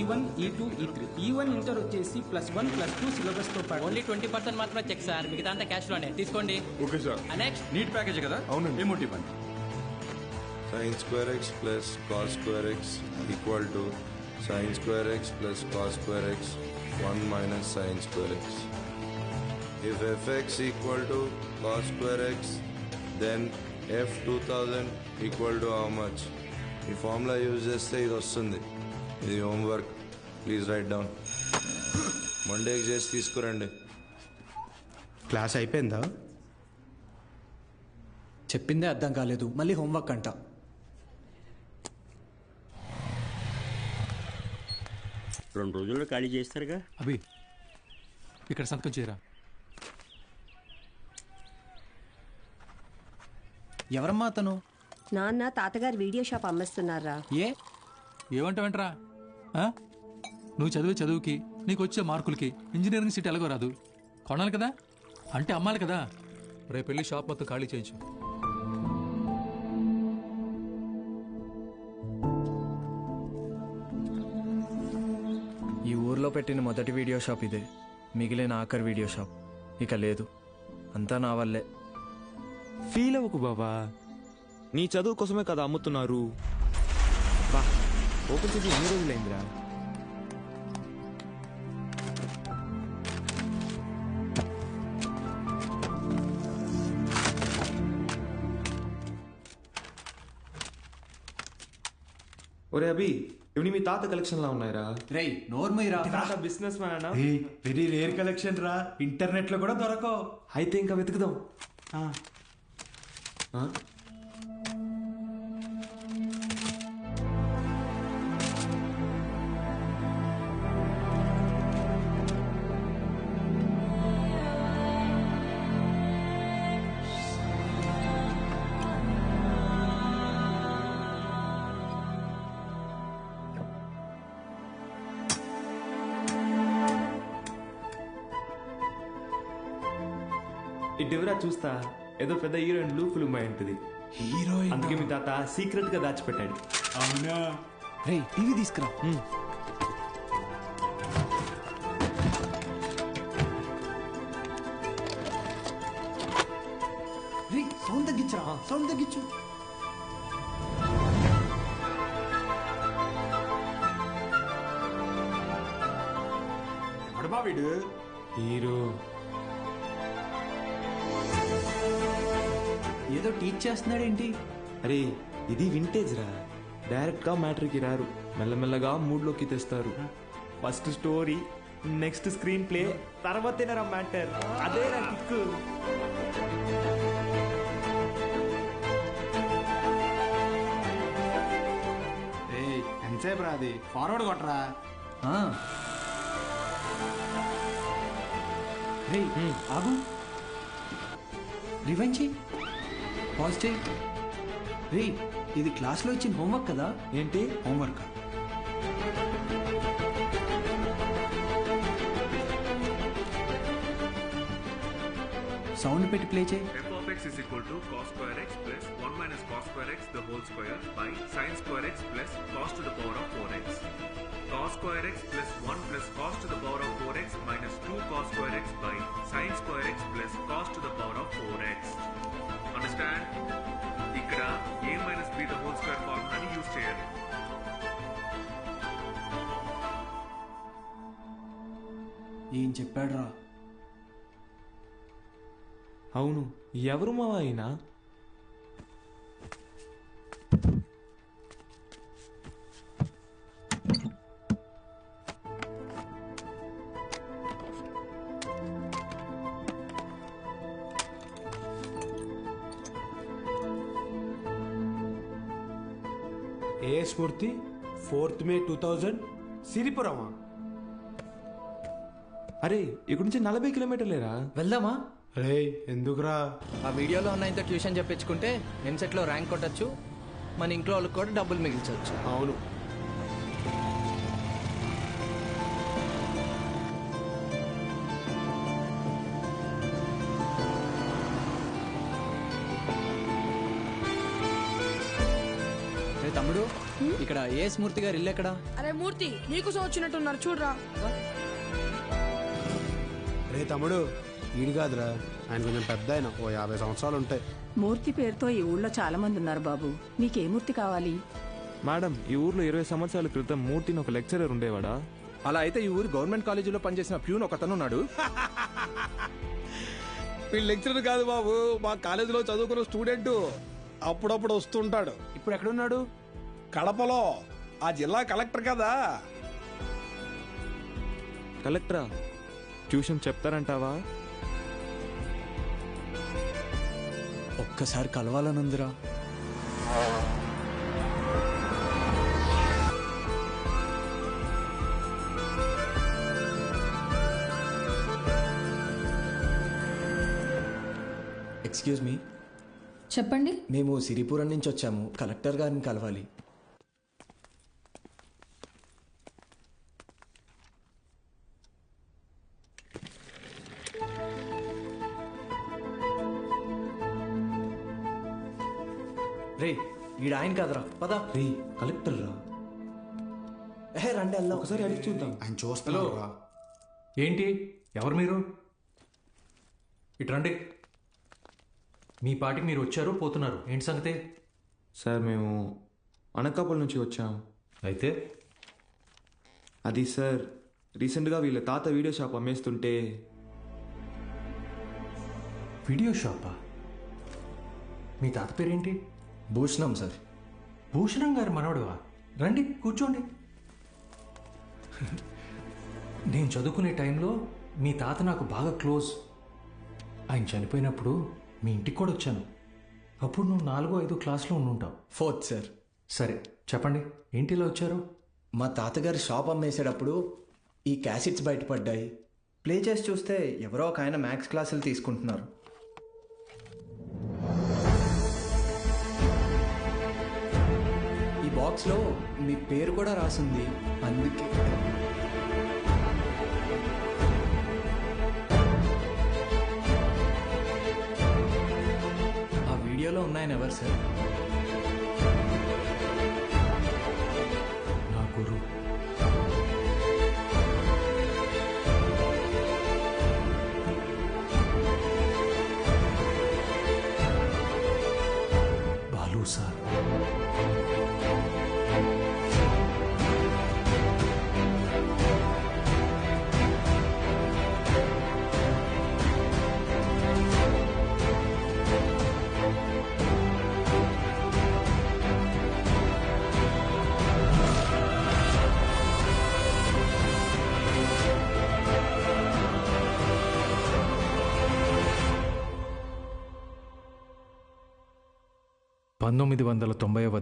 E1, E2, E3. E1 inter వచ్చేసి +1+2 syllabus తో పాటు ఓన్లీ 20% మాత్రమే చెక్ సార్, మిగతా అంతా క్యాష్ లోనే తీసుకోండి. Okay sir. Next NEET package కదా? అవునండి. ఏమోటి ఇవ్వండి. sin square x plus cos square x equal to sin square x plus cos square x 1 minus sin square x. If fx equal to cos square x, then f 2000 equal to how much? ఈ formula use చేస్తే ఇది వస్తుంది. ఇది homework, please right down. మండేకి చేసి తీసుకురండి. Class అయిపోయిందా? చెప్పిందే అర్థం కాలేదు, మళ్ళీ హోంవర్క్ అంట. రెండు రోజుల్లో ఖాళీ చేస్తారుగా. అభి ఇక్కడ సంతకం చేయరా. ఎవరమ్మా అతను? నాన్న తాతగారు వీడియో షాప్ అమ్మేస్తున్నారా? ఏమంటావేంట్రా? నువ్వు చదివే చదువుకి, నీకు వచ్చే మార్కులకి ఇంజనీరింగ్ సీట్ ఎలాగో రాదు. కొనాలి కదా, అంటే అమ్మాలి కదా. రేపు వెళ్ళి షాప్ మొత్తం ఖాళీ చేయించు. ఈ ఊర్లో పెట్టిన మొదటి వీడియో షాప్ ఇదే, మిగిలిన ఆఖరి వీడియో షాప్ ఇక లేదు. అంతా నా వల్లే. ఫీల్ అవ్వకు బాబా, నీ చదువు కోసమే కదా అమ్ముతున్నారు. బా ఓపెన్ చేసి ఎన్ని రోజులైందిరా? ఒరే అభి, ఇవి మీ తాత కలెక్షన్ లా ఉన్నాయిరా. రేయ్ నోర్మయ్యరా, business man. Very rare collection రా, ఇంటర్నెట్ లో కూడా దొరకవు. అయితే ఇంకా వెతుకుదాం. ఇటువరా చూస్తా, ఏదో పెద్ద హీరోయిన్ బ్లూ ఫిల్మ్ అయి ఉంటుంది. హీరోయిన్ అందుకే మీ తాత సీక్రెట్ గా దాచిపెట్టాడు. అవునా? రేయ్ టీవీ తీసుకురా. రేయ్ సౌండ్ తగ్గించరా, సౌండ్ తగ్గించు. ఎవడమా వీడు? హీరో ఏదో టీచ్ చేస్తున్నాడేంటి? అరే ఇది వింటేజ్ రా, డైరెక్ట్ గా మ్యాటర్కి రారు, మెల్లమెల్లగా మూడ్లోకి తెస్తారు. First story, next screen play, తర్వాతేనరా మ్యాటర్. అదే రా కిక్కు. ఎంతసేపు రాది, ఫార్వర్డ్ కొట్టరా. రేయ్ ఆగు, రివైండ్ చెయ్యి, పాజ్ చెయ్యి. రేయ్ ఇది క్లాస్లో ఇచ్చిన హోంవర్క్ కదా? ఏంటి హోంవర్క్? సౌండ్ పెట్టి ప్లే చేయి. f of x is equal to cos square x plus 1 minus cos square x the whole square by sin square x plus cos to the power of 4x. Cos square x plus 1 plus cos to the power of 4x minus 2 cos square x by sin square x plus cos to the power of 4x. Understand? ఇక్కడ a minus b the whole square ఫార్ములాని use చేయాలి. ఏం చెప్పాడు రా? అవును, ఎవరు మావా అయినా? ఏ స్ఫూర్తి 4th May 2000 సిరిపురమా? అరే ఇక్కడ నుంచి 40 కిలోమీటర్లేరా. వెళ్దామా? రే ఎందుకురా? ఆ వీడియోలో ఉన్న ఇంత ట్యూషన్ చెప్పించుకుంటే ఎంసెట్లో ర్యాంక్ కొట్టచ్చు, మన ఇంట్లో వాళ్ళకి కూడా డబ్బులు మిగిల్చవచ్చు. అవును. తమ్ముడు ఇక్కడ ఏ స్మూర్తి గారు ఇల్లు ఎక్కడ? అరే మూర్తి నీకోసం వచ్చినట్టున్నారు చూడరా. రే తమ్ముడు ఈడు కాదురా, ఆయన కొంచెం పెద్ద ఆయన, ఓ 50 సంవత్సరాలు ఉంటాయి. మూర్తి పేరుతో ఈ ఊళ్ళో చాలా మంది ఉన్నారు బాబు. నీకే మూర్తి కావాలి? మేడం, ఈ ఊర్లో 20 సంవత్సరాల క్రితం మూర్తిని ఒక లెక్చరర్ ఉండేవాడా? అలా అయితే ఈ ఊరు గవర్నమెంట్ కాలేజీలో పనిచేసిన ప్యూన్ ఒకతను ఉన్నాడు. వీళ్ళు లెక్చరర్ కాదు బాబు, మా కాలేజీలో చదువుకున్న స్టూడెంట్. అప్పుడప్పుడు వస్తుంటాడు. ఇప్పుడు ఎక్కడున్నాడు? కడపలో, ఆ జిల్లా కలెక్టర్ కదా. కలెక్టరా? ట్యూషన్ చెప్తారంటావా? ఒక్కసారి కలవాలనుందిరా. Excuse me. చెప్పండి. మేము సిరిపురం నుంచి వచ్చాము, కలెక్టర్ గారిని కలవాలి. రే ఈడ ఆయన కాదరా, పద. రే కలెక్టర్ రా. రండి అల్లా, ఒకసారి అడిగి చూద్దాం. ఆయన చూస్తాను. ఏంటి? ఎవరు మీరు? ఇటు రండి. మీ పాటికి మీరు వచ్చారు, పోతున్నారు. ఏంటి సంగతి? సార్ మేము అనకాపల్లి నుంచి వచ్చాము. అయితే అది సార్, రీసెంట్గా వీళ్ళ తాత వీడియో షాప్ అమ్మేస్తుంటే. వీడియో షాపా? మీ తాత పేరేంటి? భూషణం సార్. భూషణం గారు మనవడువా? రండి కూర్చోండి. నేను చదువుకునే టైంలో మీ తాత నాకు బాగా క్లోజ్. ఆయన చనిపోయినప్పుడు మీ ఇంటికి కూడా వచ్చాను. అప్పుడు నువ్వు 4వ 5వ క్లాస్లో ఉండుంటావు. 4th sir. సరే చెప్పండి, ఏంటి ఇలా వచ్చారు? మా తాతగారి షాప్ అమ్మేసేటప్పుడు ఈ క్యాసెట్స్ బయటపడ్డాయి. ప్లే చేసి చూస్తే ఎవరో ఒక ఆయన మ్యాథ్స్ క్లాసులు తీసుకుంటున్నారు. ఈ బాక్స్లో మీ పేరు కూడా రాసింది, అందుకే. ఆ వీడియోలో ఉన్నాయని ఎవరు సార్? నా గురువు. బాలు సార్.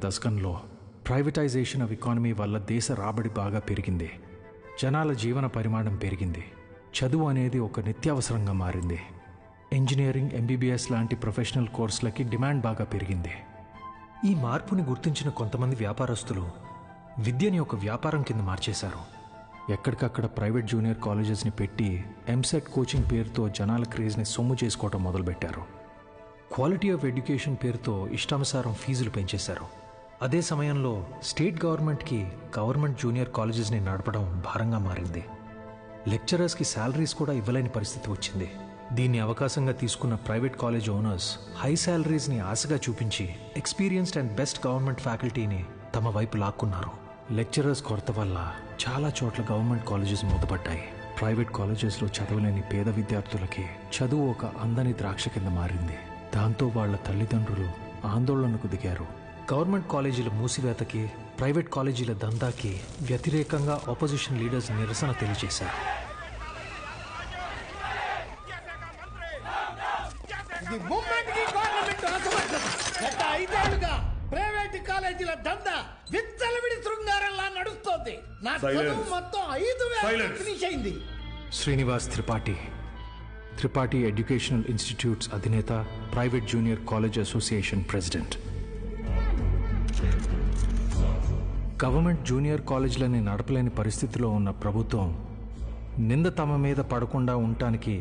దశకంలో ప్రైవేటైజేషన్ ఆఫ్ ఎకానమీ వల్ల దేశ రాబడి బాగా పెరిగింది. జనాల జీవన పరిమాణం పెరిగింది. చదువు అనేది ఒక నిత్యావసరంగా మారింది. ఇంజనీరింగ్, ఎంబీబీఎస్ లాంటి ప్రొఫెషనల్ కోర్సులకి డిమాండ్ బాగా పెరిగింది. ఈ మార్పుని గుర్తించిన కొంతమంది వ్యాపారస్తులు విద్యని ఒక వ్యాపారం కింద మార్చేశారు. ఎక్కడికక్కడ ప్రైవేట్ జూనియర్ కాలేజెస్ని పెట్టి ఎంసెట్ కోచింగ్ పేరుతో జనాల క్రేజ్ని సొమ్ము చేసుకోవటం మొదలుపెట్టారు. క్వాలిటీ ఆఫ్ ఎడ్యుకేషన్ పేరుతో ఇష్టానుసారం ఫీజులు పెంచేశారు. అదే సమయంలో స్టేట్ గవర్నమెంట్కి గవర్నమెంట్ జూనియర్ కాలేజెస్ని నడపడం భారంగా మారింది. లెక్చరర్స్కి శాలరీస్ కూడా ఇవ్వలేని పరిస్థితి వచ్చింది. దీన్ని అవకాశంగా తీసుకున్న ప్రైవేట్ కాలేజ్ ఓనర్స్ హై శాలరీస్ని ఆశగా చూపించి ఎక్స్పీరియన్స్డ్ అండ్ బెస్ట్ గవర్నమెంట్ ఫ్యాకల్టీని తమ వైపు లాక్కున్నారు. లెక్చరర్స్ కొరత వల్ల చాలా చోట్ల గవర్నమెంట్ కాలేజెస్ మూతపడ్డాయి. ప్రైవేట్ కాలేజెస్లో చదవలేని పేద విద్యార్థులకి చదువు ఒక అందని ద్రాక్ష కింద మారింది. దాంతో వాళ్ల తల్లిదండ్రులు ఆందోళనకు దిగారు. గవర్నమెంట్ కాలేజీల మూసివేతకి, ప్రైవేట్ కాలేజీల దందాకి వ్యతిరేకంగా ఆపోజిషన్ లీడర్స్ నిరసన తెలియజేశారు. ప్రైవేట్ కాలేజీల దందా విచ్చలవిడి శృంగారంలా నడుస్తోంది. నా చదువు మొత్తం 5,000 ఫినిష్ అయింది. శ్రీనివాస్ త్రిపాఠి ఎడ్యుకేషనల్ ఇన్స్టిట్యూట్స్ అధినేత, private junior college association president. Government junior కాలేజీలని నడపలేని పరిస్థితిలో ఉన్న ప్రభుత్వం నింద తమ మీద పడకుండా ఉండటానికి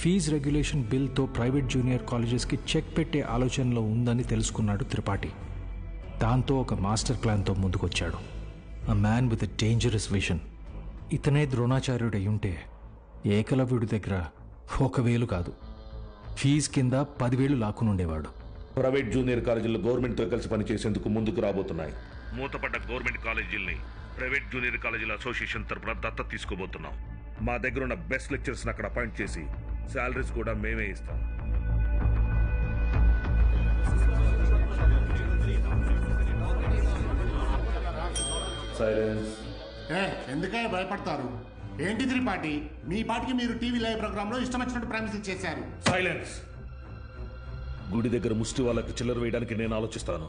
ఫీజు రెగ్యులేషన్ బిల్తో ప్రైవేట్ జూనియర్ కాలేజెస్కి చెక్ పెట్టే ఆలోచనలో ఉందని తెలుసుకున్నాడు త్రిపాఠి. దాంతో ఒక మాస్టర్ ప్లాన్తో ముందుకొచ్చాడు. A man with a dangerous vision. ఇతనే ద్రోణాచార్యుడు అయ్యుంటే ఏకలవ్యుడి దగ్గర 1,000 కాదు, ఫీజు కింద 10,000 లాక్కునుండేవాడు. ప్రైవేట్ జూనియర్ కాలేజీలు గవర్నమెంట్తో కలిసి పనిచేసేందుకు ముందుకు రాబోతున్నాయి. మూతపడ్డ గవర్నమెంట్ కాలేజీల్ని ప్రైవేట్ జూనియర్ కాలేజీల అసోసియేషన్ తరపున దత్తత తీసుకోబోతున్నాం. మా దగ్గర ఉన్న బెస్ట్ లెక్చర్స్ని అక్కడ అపాయింట్ చేసి శాలరీస్ కూడా మేమే ఇస్తాం. సైలెన్స్. ఎందుకే భయపడతారు? ఏంటి త్రిపాఠి, మీ పాటికి మీరు టీవీ లైవ్ ప్రోగ్రామ్ లో ఇష్టం వచ్చినట్టు ప్రామిసులు చేశారు. సైలెన్స్. గుడి దగ్గర ముష్టి వాళ్ళకి చిల్లర వేయడానికి నేను ఆలోచిస్తాను.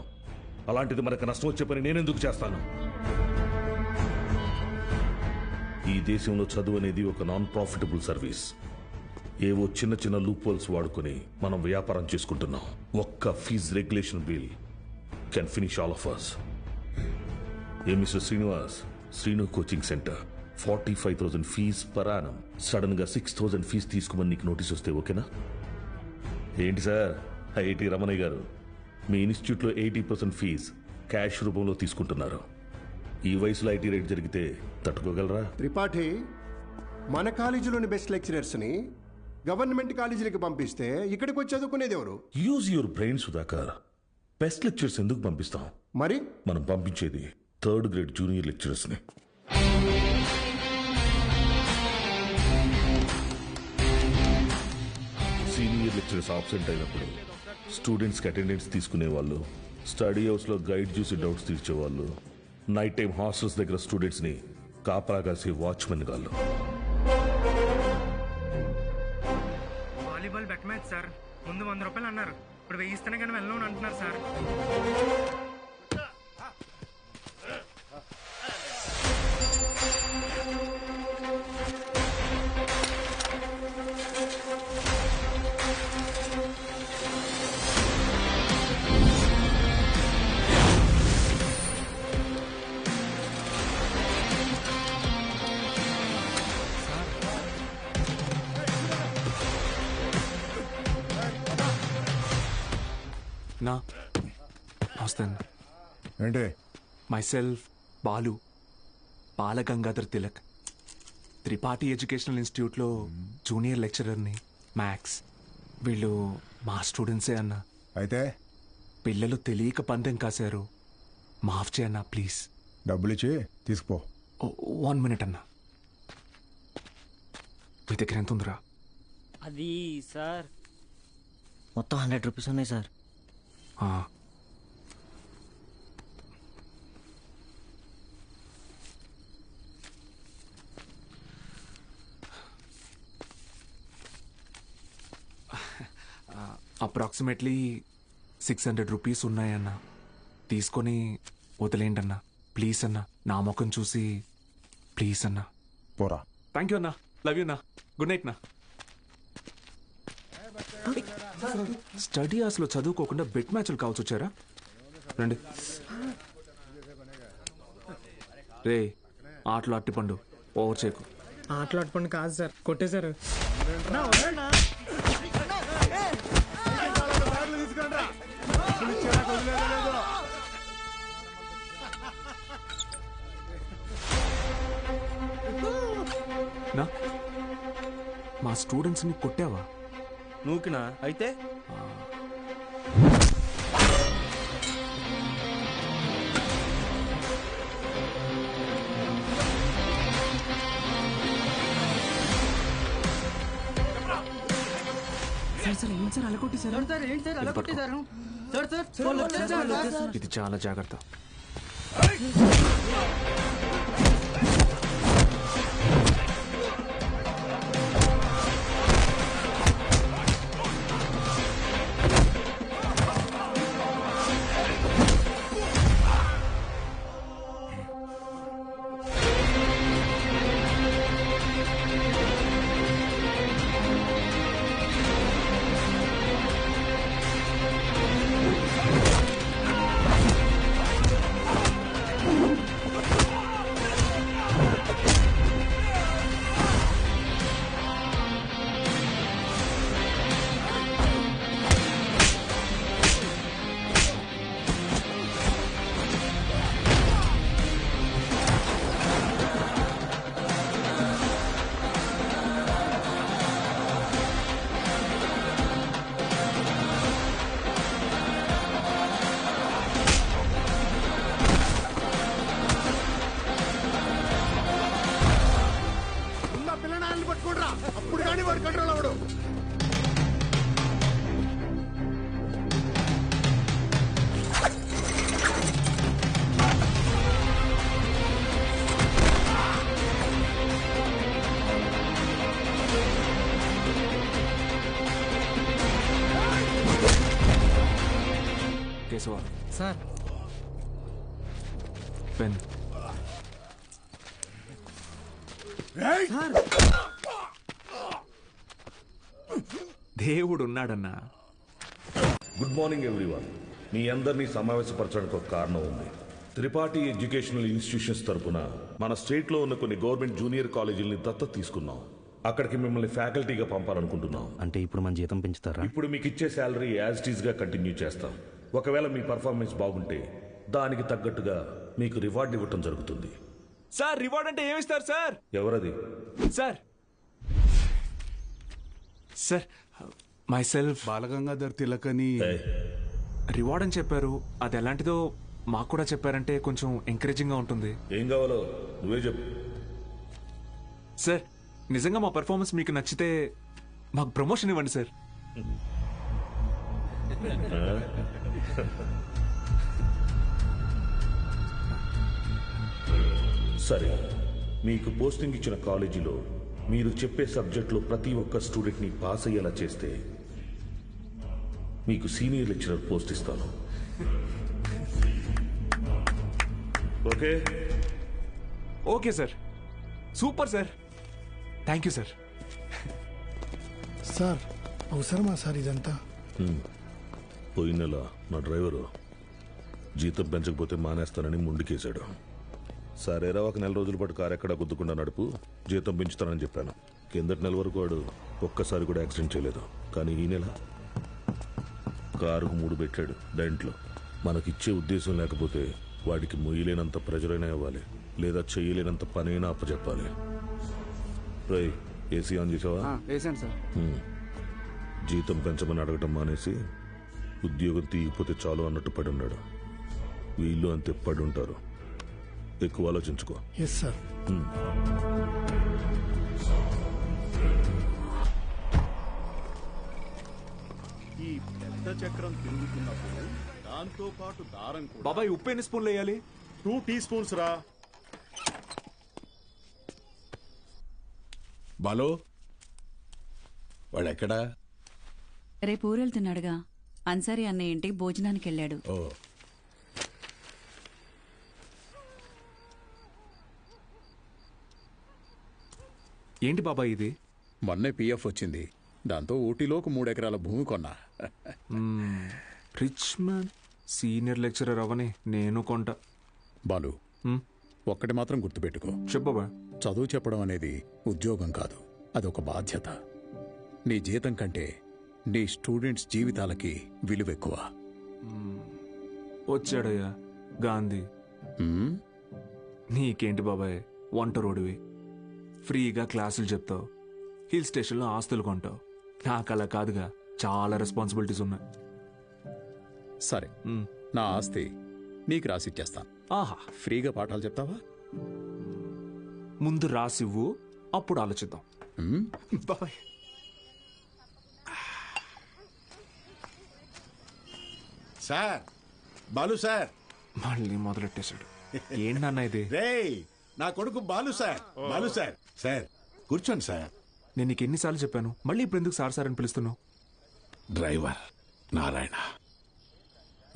అలాంటిది మనకు నష్టం వచ్చే పని నేనెందుకు చేస్తాను? ఈ దేశంలో చదువు అనేది ఒక నాన్ ప్రాఫిటబుల్ సర్వీస్. ఏవో చిన్న చిన్న లూప్ హోల్స్ వాడుకొని మనం వ్యాపారం చేసుకుంటున్నాం. ఒక్క fee regulation bill can finish all of us. ఏ mister Srinivas, Srinu coaching centre 45,000 fee per annum. Sudden గా 6,000 ఫీజు తీసుకోమని నీకు నోటీస్ వస్తే ఓకేనా? ఏంటి సార్, ఐఐటి రమణయ్య గారు, మీ ఇన్స్టిట్యూట్లో 80% ఫీజు క్యాష్ రూపంలో తీసుకుంటున్నారు. ఈ వయసులో ఐటీ రేట్ జరిగితే తట్టుకోగలరా? త్రిపాఠి, మన కాలేజీలోని బెస్ట్ లెక్చరర్స్ని గవర్నమెంట్ కాలేజీలకు పంపిస్తే ఇక్కడికి వచ్చి చదువుకునేది ఎవరు? Use your brain Sudhakar. Best lectures ఎందుకు పంపిస్తాం? మరి మనం పంపించేది 3rd గ్రేడ్ జూనియర్ లెక్చరర్స్ని. సీనియర్ లెక్చరర్స్ ఆబ్సెంట్ అయినప్పుడు స్టూడెంట్స్కి అటెండెన్స్ తీసుకునే వాళ్ళు, స్టడీ హౌస్లో గైడ్ చూసి డౌట్స్ తీర్చేవాళ్ళు, నైట్ టైం హాస్టల్స్ దగ్గర స్టూడెంట్స్ని కాపలా కాసే వాచ్మెన్ గాళ్ళు. Volleyball bet match sir. ముందు 100 రూపాయలు అన్నారు, ఇప్పుడు 1000 ఇస్తేనే కానీ వెళ్ళను అంటున్నారు సార్. నా వస్తాను. ఏంటి? మైసెల్ఫ్ బాలు, బాలగంగాధర్ తిలక్, త్రిపాఠి ఎడ్యుకేషనల్ ఇన్స్టిట్యూట్లో జూనియర్ లెక్చరర్ని. మ్యాథ్స్. వీళ్ళు మా స్టూడెంట్సే అన్న. అయితే పిల్లలు తెలియక పందెం కాశారు, మాఫ్ చేయన్నా ప్లీజ్. డబ్బులు ఇచ్చి తీసుకుపో. 1 మినిట్ అన్నా. మీ దగ్గర ఎంత ఉందిరా? అది సార్ మొత్తం 100 రూపీస్ ఉన్నాయి సార్. Approximately 600 rupees ఉన్నాయన్నా. తీసుకొని వదిలేండన్నా ప్లీజ్ అన్నా. నా ముఖం చూసి ప్లీజ్ అన్నా. పోరా. థ్యాంక్ యూ అన్నా. లవ్ యూ అన్నా. గుడ్ నైట్ నా. స్టడీ అవర్స్లో చదువుకోకుండా బెట్ మ్యాచ్లు కావచ్చు వచ్చారా? రండి. రే, ఆటలు అట్టిపండు, ఓవర్ చేయకు. ఆటలు అట్టుపండి కాదు సార్, కొట్టేశారు. నా మా స్టూడెంట్స్ని కొట్టావా? నూకినా అయితే? ఇది చాలా జాగ్రత్త. వాడు కంట్రోల్ అవడు. కేశవ సార్ పెన్ దేవుడు ఉన్నాడన్నా. Good morning everyone. మీ అందరినీ సమావేశపరచడానికి ఒక కారణం ఉంది. త్రిపాఠి ఎడ్యుకేషనల్ ఇన్స్టిట్యూషన్స్ తరపున మన స్టేట్లో ఉన్న కొన్ని గవర్నమెంట్ జూనియర్ కాలేజీలని దత్తత తీసుకున్నాం. అక్కడికి మిమ్మల్ని ఫ్యాకల్టీగా పంపాలనుకుంటున్నాం. అంటే ఇప్పుడు మన జీతం పెంచుతారా? ఇప్పుడు మీకు ఇచ్చే శాలరీ యాజ్ ఇట్ ఈస్ గా కంటిన్యూ చేస్తాం. ఒకవేళ మీ పర్ఫార్మెన్స్ బాగుంటే దానికి తగ్గట్టుగా మీకు రివార్డ్ ఇవ్వటం జరుగుతుంది. సార్ రివార్డ్ అంటే ఏమిస్తారు సార్? ఎవరది? Sir sir myself Balagangadhar Tilak అని రివార్డ్ అని చెప్పారు. అది ఎలాంటిదో మాకు కూడా చెప్పారంటే కొంచెం ఎంకరేజింగ్ గా ఉంటుంది. ఏం కావాలో నువ్వే చెప్పు. సార్ నిజంగా మా పెర్ఫార్మెన్స్ మీకు నచ్చితే మాకు ప్రమోషన్ ఇవ్వండి సార్. సరే, మీకు పోస్టింగ్ ఇచ్చిన కాలేజీలో మీరు చెప్పే సబ్జెక్టులో ప్రతి ఒక్క స్టూడెంట్ని పాస్ అయ్యేలా చేస్తే మీకు సీనియర్ లెక్చరర్ పోస్ట్ ఇస్తాను. Okay? Okay sir. Super sir. Thank you sir. Sir అవసరమా సార్ ఇదంతా? పోయిన నెల నా డ్రైవరు జీతం పెంచకపోతే మానేస్తానని ముందుకేశాడు. సరేరా, ఒక నెల రోజుల పాటు కారు ఎక్కడా గుద్దుకుండా నడుపు, జీతం పెంచుతానని చెప్పాను. కిందటి నెల వరకు వాడు ఒక్కసారి కూడా యాక్సిడెంట్ చేయలేదు. కానీ ఈ నెల కారుకు 3 పెట్టాడు. దాంట్లో మనకిచ్చే ఉద్దేశం లేకపోతే వాడికి మొయ్యలేనంత ప్రెజర్ అయినా ఇవ్వాలి, లేదా చేయలేనంత పనైనా అప్పచెప్పాలి. రై, ఏసీ ఆన్ చేసావా? వేసాను సార్. జీతం పెంచమని అడగటం మానేసి ఉద్యోగం తీయకపోతే చాలు అన్నట్టు పడి ఉన్నాడు. వీళ్ళు అంతే పడి ఉంటారు. ఎక్కువ ఆలోచించుకో. Yes sir. ఈ పెద్ద చక్రం తిరుగుతున్నప్పుడు దాంతో పాటు దారం కూడా. బాబాయ్ ఉప్పు ఎన్ని స్పూన్లు వేయాలి? 2 టీ స్పూన్స్ రా. బాలో వాడెక్కడా? రేపు ఊరెళ్తున్నాడుగా. అన్సారీ అన్నయ్య ఇంటికి భోజనానికి వెళ్ళాడు. ఓ, ఏంటి బాబాయ్ ఇది? మొన్నే పిఎఫ్ వచ్చింది. దాంతో ఊటీలోకి 3 ఎకరాల భూమి కొన్నా. Rich man. సీనియర్ లెక్చరర్ అవని నేను కొంట. బాలు, ఒక్కటి మాత్రం గుర్తుపెట్టుకో. చెప్పబా. చదువు చెప్పడం అనేది ఉద్యోగం కాదు, అదొక బాధ్యత. నీ జీతం కంటే నీ స్టూడెంట్స్ జీవితాలకి విలువ ఎక్కువ. వచ్చాడయ్యా గాంధీ. నీకేంటి బాబాయ్, వంట రోడివి, ఫ్రీగా క్లాసులు చెప్తావు, హిల్ స్టేషన్లో ఆస్తులు కొంటావు. నాకు అలా కాదుగా, చాలా రెస్పాన్సిబిలిటీస్ ఉన్నాయి. సరే, నా ఆస్తి నీకు రాసిచ్చేస్తాను. ఆహా, ఫ్రీగా పాఠాలు చెప్తావా? ముందు రాసివ్వు, అప్పుడు ఆలోచిద్దాం. బాబాయ్. Sir, Balu sir. మళ్ళీ మొదలెట్టేశాడు. ఏంటన్నా ఇది? రేయ్, నా కొడుకు Balu sir. Balu sir. Sir కూర్చోండి సార్. నేను నీకు ఎన్నిసార్లు చెప్పాను, మళ్ళీ ఇప్పుడు ఎందుకు సార్ సార్ అని పిలుస్తున్నావు? డ్రైవర్ నారాయణ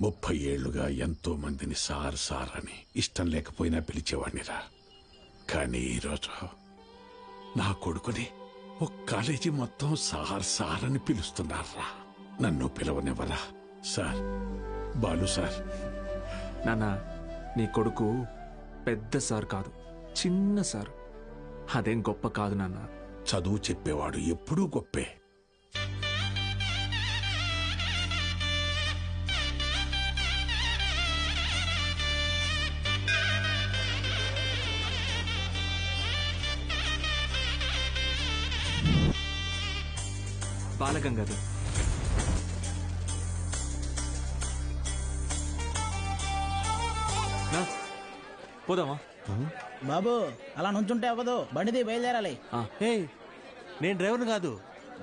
30 ఏళ్లుగా ఎంతో మందిని సార్ సార్ అని ఇష్టం లేకపోయినా పిలిచేవాడినిరా. కానీ ఈరోజు నా కొడుకుని ఒక కాలేజీ మొత్తం సార్ సార్ అని పిలుస్తున్నారా. నన్ను పిలవనివ్వరా సార్? బాలు సార్. నాన్న, నీ కొడుకు పెద్ద సార్ కాదు, చిన్న సార్. అదేం గొప్ప కాదు నాన్న. చదువు చెప్పేవాడు ఎప్పుడూ గొప్పే. బాలగంగాధర్. పోదామా? బాబు అలా నుంచుంటే అవ్వదు, బండిది బయలుదేరాలి. నేను డ్రైవర్ని కాదు.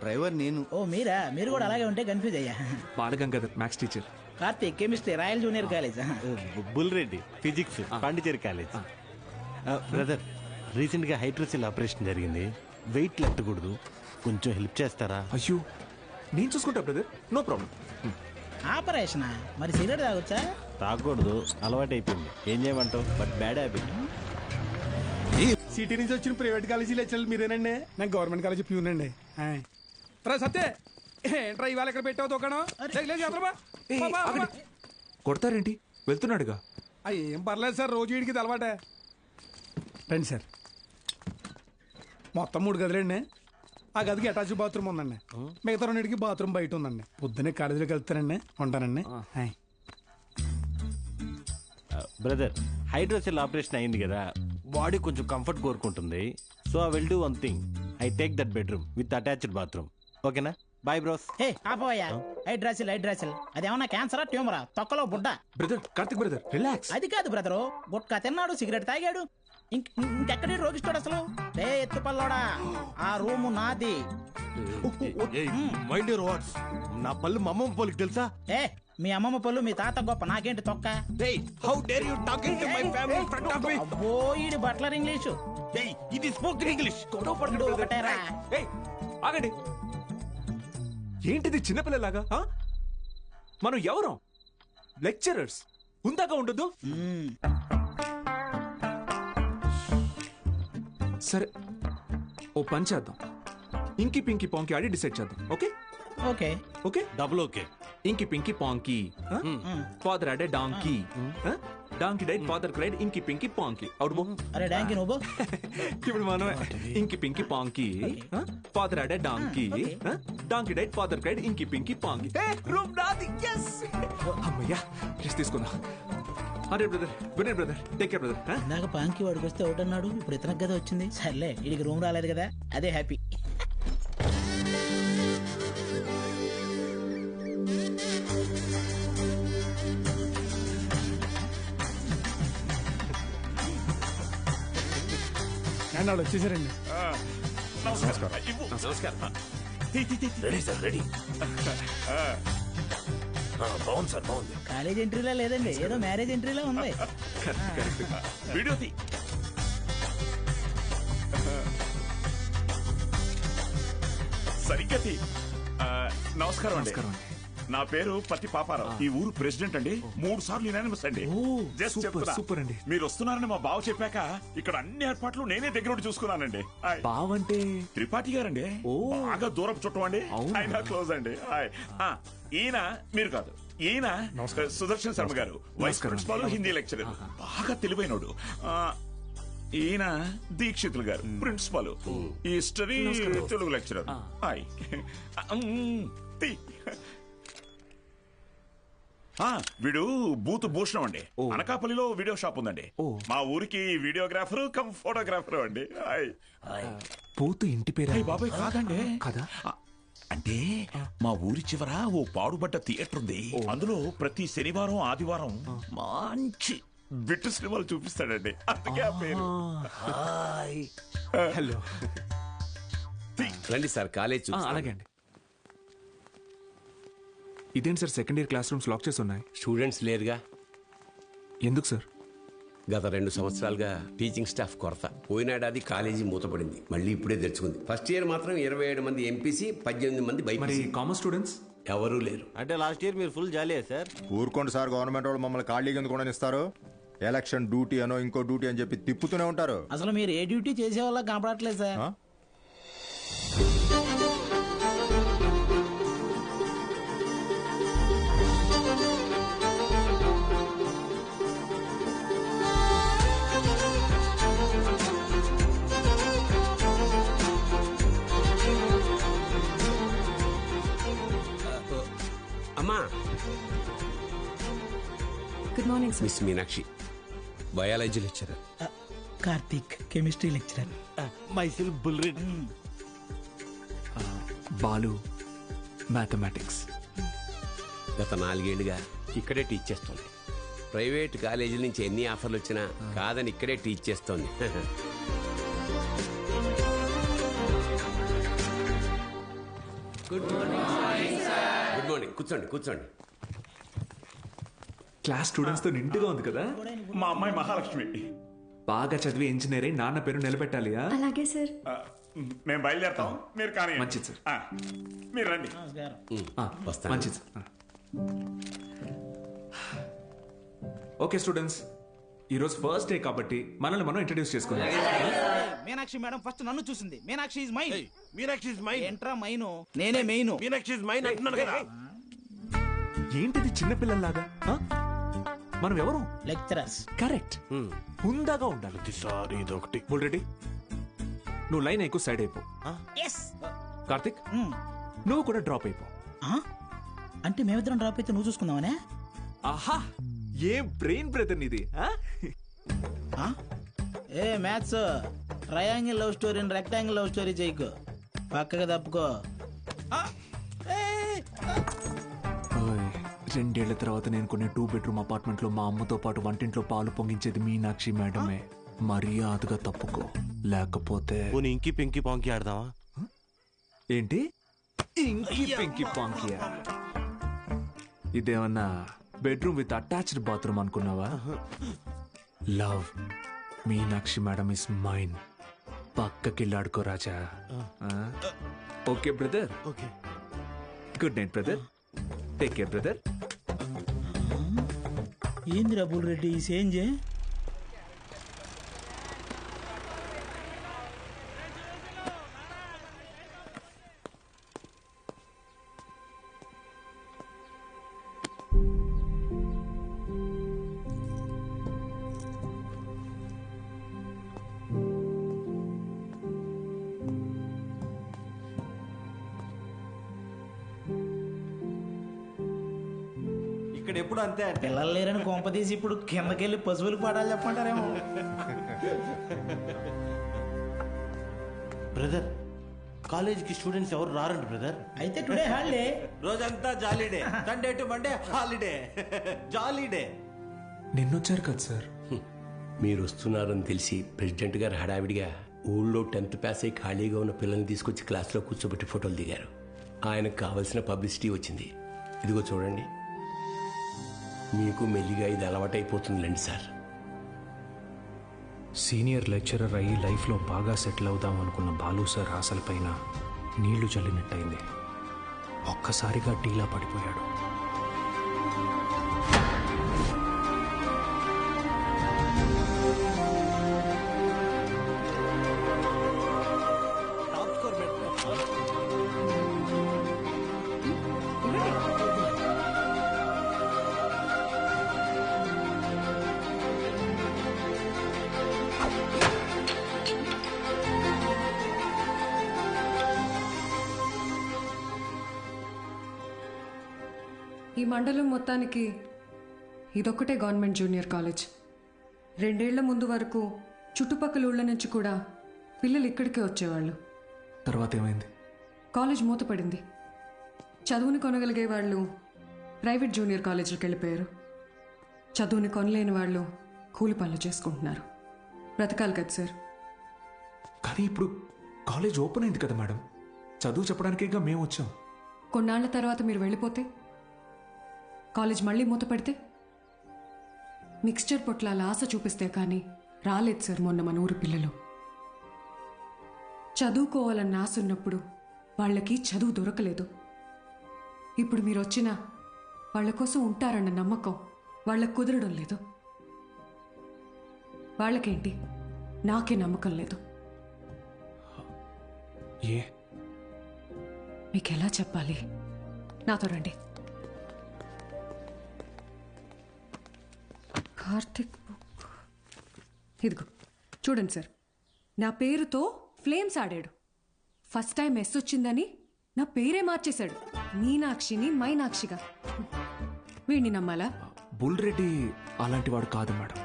డ్రైవర్ నేను. ఓ మీరా? మీరు కూడా అలాగే ఉంటే కన్ఫ్యూజ్ అయ్యా. Balagangadhar maths teacher. Karthik chemistry, royal junior college. Bulreddy physics, Pondicherry college. Brother, రీసెంట్గా హైడ్రోసిల్ ఆపరేషన్ జరిగింది. వెయిట్ ఎత్తకూడదు, కొంచెం హెల్ప్ చేస్తారా? అయ్యో నేను చూసుకుంటా బ్రదర్, నో ప్రాబ్లం. ఆపరేషన్ మరి సిగరెట్ తాగొచ్చా? తాగకూడదు, అలవాటు అయిపోయింది. ఏం చేయమంటావు? But bad habit. సిటీ నుంచి వచ్చిన ప్రైవేట్ కాలేజీ లెక్చరర్ మీరేనండి? నేను గవర్నమెంట్ కాలేజీ ప్యూన్ అండి. సత్య ఏంట్రా ఇవాళ ఇక్కడ పెట్టావు దుకాణం? కొడతారేంటి? వెళ్తున్నాడుగా. ఏం పర్లేదు సార్, రోజు వీడికి ఇది అలవాటే. రండి సార్. మొత్తం 3 గదులండి. ఆ గదికి అటాచ్ బాత్రూమ్ ఉందండి. మిగతా 2కి బాత్రూమ్ బయట ఉందండి. పొద్దున్నే కాలేజీలోకి వెళ్తానండి. ఉంటానండి. బ్రదర్, హైడ్రోసిల్ ఆపరేషన్ అయింది కదా, బాడీ కొంచెం కంఫర్ట్ కోరుకుంటుంది. So I will do one thing. I take that bedroom with attached bathroom. ఓకేనా? Bye bros. హే ఆపోయా. హైడ్రాసిల్ అదేమన్నా క్యాన్సరా, ట్యూమరా, తొక్కలో బుడ్డ? Brother Karthik brother relax. అది కాదు బ్రదరు, గుట్కా తిన్నాడు, సిగరెట్ తాగాడు, ఇంకెక్కడే రోగిస్తాడు అసలు. రే ఎత్తు పల్లోడా, ఆ రూము నాది. Mind your words. నా పళ్ళు మా అమ్మమ్మ పోలికి తెలుసా? ఏ మీ అమ్మమ్మ పళ్ళు మీ తాత గొప్ప, నాకేంటి తొక్క? How dare you talking to my family in front of me? అబ్బో ఈడి బట్లర్ ఇంగ్లీషు. ఇది స్పోకెన్ ఇంగ్లీష్. ఒకటేరా. ఆగండి, ఏంటిది చిన్నపిల్లలాగా? మనం ఎవరం? లెక్చరర్స్. ఉందాక ఉండదు. సరే ఓ పని చేద్దాం. ఇంకి పింకి పాంకి ఆడి డిసైడ్ చేద్దాం. Okay okay okay double okay. ఇంకి పింకి పాంకి. ఫాదర్ ఆడే donkey. Donkey died, father cried, ఇంకి పింకి పాంకి. అవుట్ బో. అరే డాంకీ నువ్వు. ఇప్పుడు మనమే ఇంకి పింకి పాంకి. ఫాదర్ ఆడే donkey. Donkey died, father cried, ఇంకి పింకి పాంకి. రూమ్ నాది. yes. అమ్మయ్యా రెస్ట్ తీసుకుందాం. అరే brother, good night brother, take care brother. ఇందాక పాంకి వాడికి వస్తే ఒకటి అన్నాడు, ఇప్పుడు ఇతనికి కదా వచ్చింది. సర్లే వీడికి రూమ్ రాలేదు కదా, అదే హ్యాపీ. వాళ్ళు వచ్చేసారండి. Ready sir, ready. బాగుంది సార్, బాగుంది. కాలేజ్ ఎంట్రీలా లేదండి, ఏదో మ్యారేజ్ ఎంట్రీలా ఉంది. వీడియో తీ. సరిగ్గా తీ. నమస్కారం అండి. నా పేరు పత్తి పాపారావు. ఈ ఊరు ప్రెసిడెంట్ అండి. 3 సార్లు యునానిమస్ అండి. జస్ట్ చెప్తున్నా. సూపర్ అండి. మీరు వస్తున్నారని మా బావ చెప్పాక ఇక్కడ అన్ని ఏర్పాట్లు నేనే దగ్గర చూసుకున్నానండి. బావ అంటే త్రిపాఠి గారండి. బాగా దూరపు చుట్టం అండి. ఆయన క్లోజ్ అండి. ఈయన మీరు కాదు, ఈయన సుదర్శన్ శర్మ గారు, వైస్ ప్రిన్సిపాల్, హిందీ లెక్చరర్, బాగా తెలివైనోడు. ఈయన దీక్షితులు గారు, ప్రిన్సిపాల్, హిస్టరీ తెలుగు లెక్చరర్. వీడు బూత్ భూషణం అండి. అనకాపల్లిలో వీడియో షాప్ ఉందండి. మా ఊరికి వీడియోగ్రాఫర్ కమ్ ఫోటోగ్రాఫర్ అండి. బూత్ ఇంటి పేరు? బాబాయ్ కాదండి. కదా అంటే మా ఊరి చివర ఓ పాడుబడ్డ థియేటర్ ఉంది. అందులో ప్రతి శనివారం ఆదివారం మంచి బిట్టు సినిమాలు చూపిస్తాడండి. అందుకే ఆ పేరు. హలో రండి సార్, కాలేజ్. అలాగే అండి. ఇదేంటి sir, second year class rooms lock చేసి ఉన్నాయి? స్టూడెంట్స్ లేరుగా. ఎందుకు సార్? గత 2 సంవత్సరాలుగా టీచింగ్ స్టాఫ్ కొరత. పోయినాడాది కాలేజీ మూతపడింది, మళ్ళీ ఇప్పుడే తెరుచుకుంది. ఫస్ట్ ఇయర్ మాత్రం 27 మంది ఎంపీసీ, 18 మంది బైపీసీ. కామర్స్ స్టూడెంట్స్ ఎవరూ లేరు. అంటే లాస్ట్ ఇయర్ మీరు ఫుల్ జాలీయా సార్? ఊరుకోండి సార్, గవర్నమెంట్ వాళ్ళు మమ్మల్ని ఖాళీగా ఎందుకు కూడా ఇస్తారు? ఎలక్షన్ డ్యూటీ అనో ఇంకో డ్యూటీ అని చెప్పి తిప్పుతూనే ఉంటారు. అసలు మీరు ఏ డ్యూటీ చేసే వాళ్ళ కనపడట్లేదు సార్. అమ్మా. Good morning sir. Miss Meenakshi, biology lecturer. Karthik, chemistry lecturer. Myself Bulreddy. Balu, mathematics. గత 4 ఏళ్లుగా ఇక్కడే టీచ్ చేస్తోంది. ప్రైవేట్ కాలేజీల నుంచి ఎన్ని ఆఫర్లు వచ్చినా కాదని ఇక్కడే టీచ్ చేస్తోంది. Good morning. కూర్చోండి. క్లాస్ స్టూడెంట్స్ తో నిండుగా ఉంది కదా. మా అమ్మాయి మహాలక్ష్మి. బాగా చదివి ఇంజనీర్ అయి నాన్న పేరు నిలబెట్టాలి. అలాగే సార్. మేము బయలుదేరుతాం, మీరు కానీ. మంచిది సార్. మీరు రండి. మంచిది సార్. ఓకే స్టూడెంట్స్, ఈరోజు ఫస్ట్ డే కాబట్టి మనల్ని మనం ఇంట్రడ్యూస్ చేసుకుందాం. మీనాక్షి మేడం ఫస్ట్ నన్ను చూసింది. Meenakshi is mine. Meenakshi is mine. ఎంట్రా మైను, నేనే మెయిన్. మీనాక్షి ఇస్ మైన్ అంటున్నాను కదా. ఏంటిది చిన్నపిల్లల్లాగా? మనం ఎవరు? లెక్చరర్స్. కరెక్ట్. హుందాగా ఉండాలి. సార్ ఇదొకటి. ఆల్రెడీ నువ్వు లైన్ ఎక్కువ సైడ్ అయిపో. కార్తిక్ నువ్వు కూడా డ్రాప్ అయిపో. అంటే మేమిద్దరం డ్రాప్ అయితే నువ్వు చూసుకుందామనే? ఆహా, ఏం బ్రెయిన్ బ్రదర్ నీది. ఏ maths triangle love story rectangle love story చేయకు, పక్కగా తప్పుకో. 2 ఏళ్ల తర్వాత నేను కొనే 2 బెడ్రూమ్ అపార్ట్మెంట్ లో మా అమ్మతో పాటు వంటింట్లో పాలు పొంగించేది మీనాక్షి మేడమే. మర్యాదగా తప్పుకో, లేకపోతే ఇంకి పింకి పాంకి ఆడదామా? ఏంటి ఇంకి పింకి పాంకియా? ఇదేమన్నా బెడ్రూమ్ విత్ అటాచ్డ్ బాత్రూమ్ అనుకున్నావా? Love Meenakshi madam is mine. పక్కకిల్లాడుకో రాజా. Okay brother. Good night brother. Take care brother. ఏంది రబుల్ రెడ్డి ఈ సేంజే? ఇక్కడ ఎప్పుడు అంతే. పిల్లలు లేరని కొంప తీసి ఇప్పుడు కిందకెళ్ళి పశువులకు పాడాలి చెప్పమంటారేమో. బ్రదర్, కాలేజీకి స్టూడెంట్స్ ఎవరు రారండి బ్రదర్. అయితే టుడే హాలిడే. రోజంతా jolly day. Sunday to Monday holiday. Jolly day. నిన్నొచ్చారు కదా సార్. మీరు వస్తున్నారని తెలిసి ప్రెసిడెంట్ గారు హడావిడిగా ఊళ్ళో 10th పాస్ అయి ఖాళీగా ఉన్న పిల్లల్ని తీసుకొచ్చి క్లాస్లో కూర్చోబెట్టి ఫోటోలు దిగారు. ఆయనకు కావాల్సిన పబ్లిసిటీ వచ్చింది. ఇదిగో చూడండి, మీకు మెల్లిగా ఇది అలవాటైపోతుందిలేండి సార్. సీనియర్ లెక్చరర్ అయ్యి లైఫ్లో బాగా సెటిల్ అవుదాం అనుకున్న బాలు సార్ ఆశలపైన నీళ్లు చల్లినట్టయింది. ఒక్కసారిగా టీలా పడిపోయాడు. ఈ మండలం మొత్తానికి ఇదొక్కటే గవర్నమెంట్ జూనియర్ కాలేజ్. 2 ఏళ్ల ముందు వరకు చుట్టుపక్కల ఊళ్ళ నుంచి కూడా పిల్లలు ఇక్కడికే వచ్చేవాళ్ళు. తర్వాత ఏమైంది? కాలేజ్ మూతపడింది. చదువుని కొనగలిగే వాళ్ళు ప్రైవేట్ జూనియర్ కాలేజీలకు వెళ్ళిపోయారు. చదువుని కొనలేని వాళ్ళు కూలి పనులు చేసుకుంటున్నారు. బ్రతకాలి కదా సార్. కానీ ఇప్పుడు కాలేజ్ ఓపెన్ అయింది కదా మేడం. చదువు చెప్పడానికేగా మేము వచ్చాం. కొన్నాళ్ల తర్వాత మీరు వెళ్ళిపోతే కాలేజ్ మళ్ళీ మూతపడితే మిక్స్చర్ పొట్లాల ఆశ చూపిస్తే కానీ రాలేదు సార్ మొన్న మన ఊరు పిల్లలు. చదువుకోవాలన్న ఆశ ఉన్నప్పుడు వాళ్ళకి చదువు దొరకలేదు. ఇప్పుడు మీరు వచ్చినా వాళ్ళ కోసం ఉంటారన్న నమ్మకం వాళ్ళకు కుదరడం లేదు. వాళ్ళకేంటి, నాకే నమ్మకం లేదు. మీకెలా చెప్పాలి? నాతో రండి. కార్తిక్ బుక్ ఇదిగో చూడండి సార్. నా పేరుతో ఫ్లేమ్స్ ఆడాడు. ఫస్ట్ టైం ఎస్ వచ్చిందని నా పేరే మార్చేశాడు. మీనాక్షిని మైనాక్షిగా. వీడిని నమ్మాలా? బుల్ రెడ్డి అలాంటి వాడు కాదు మేడం.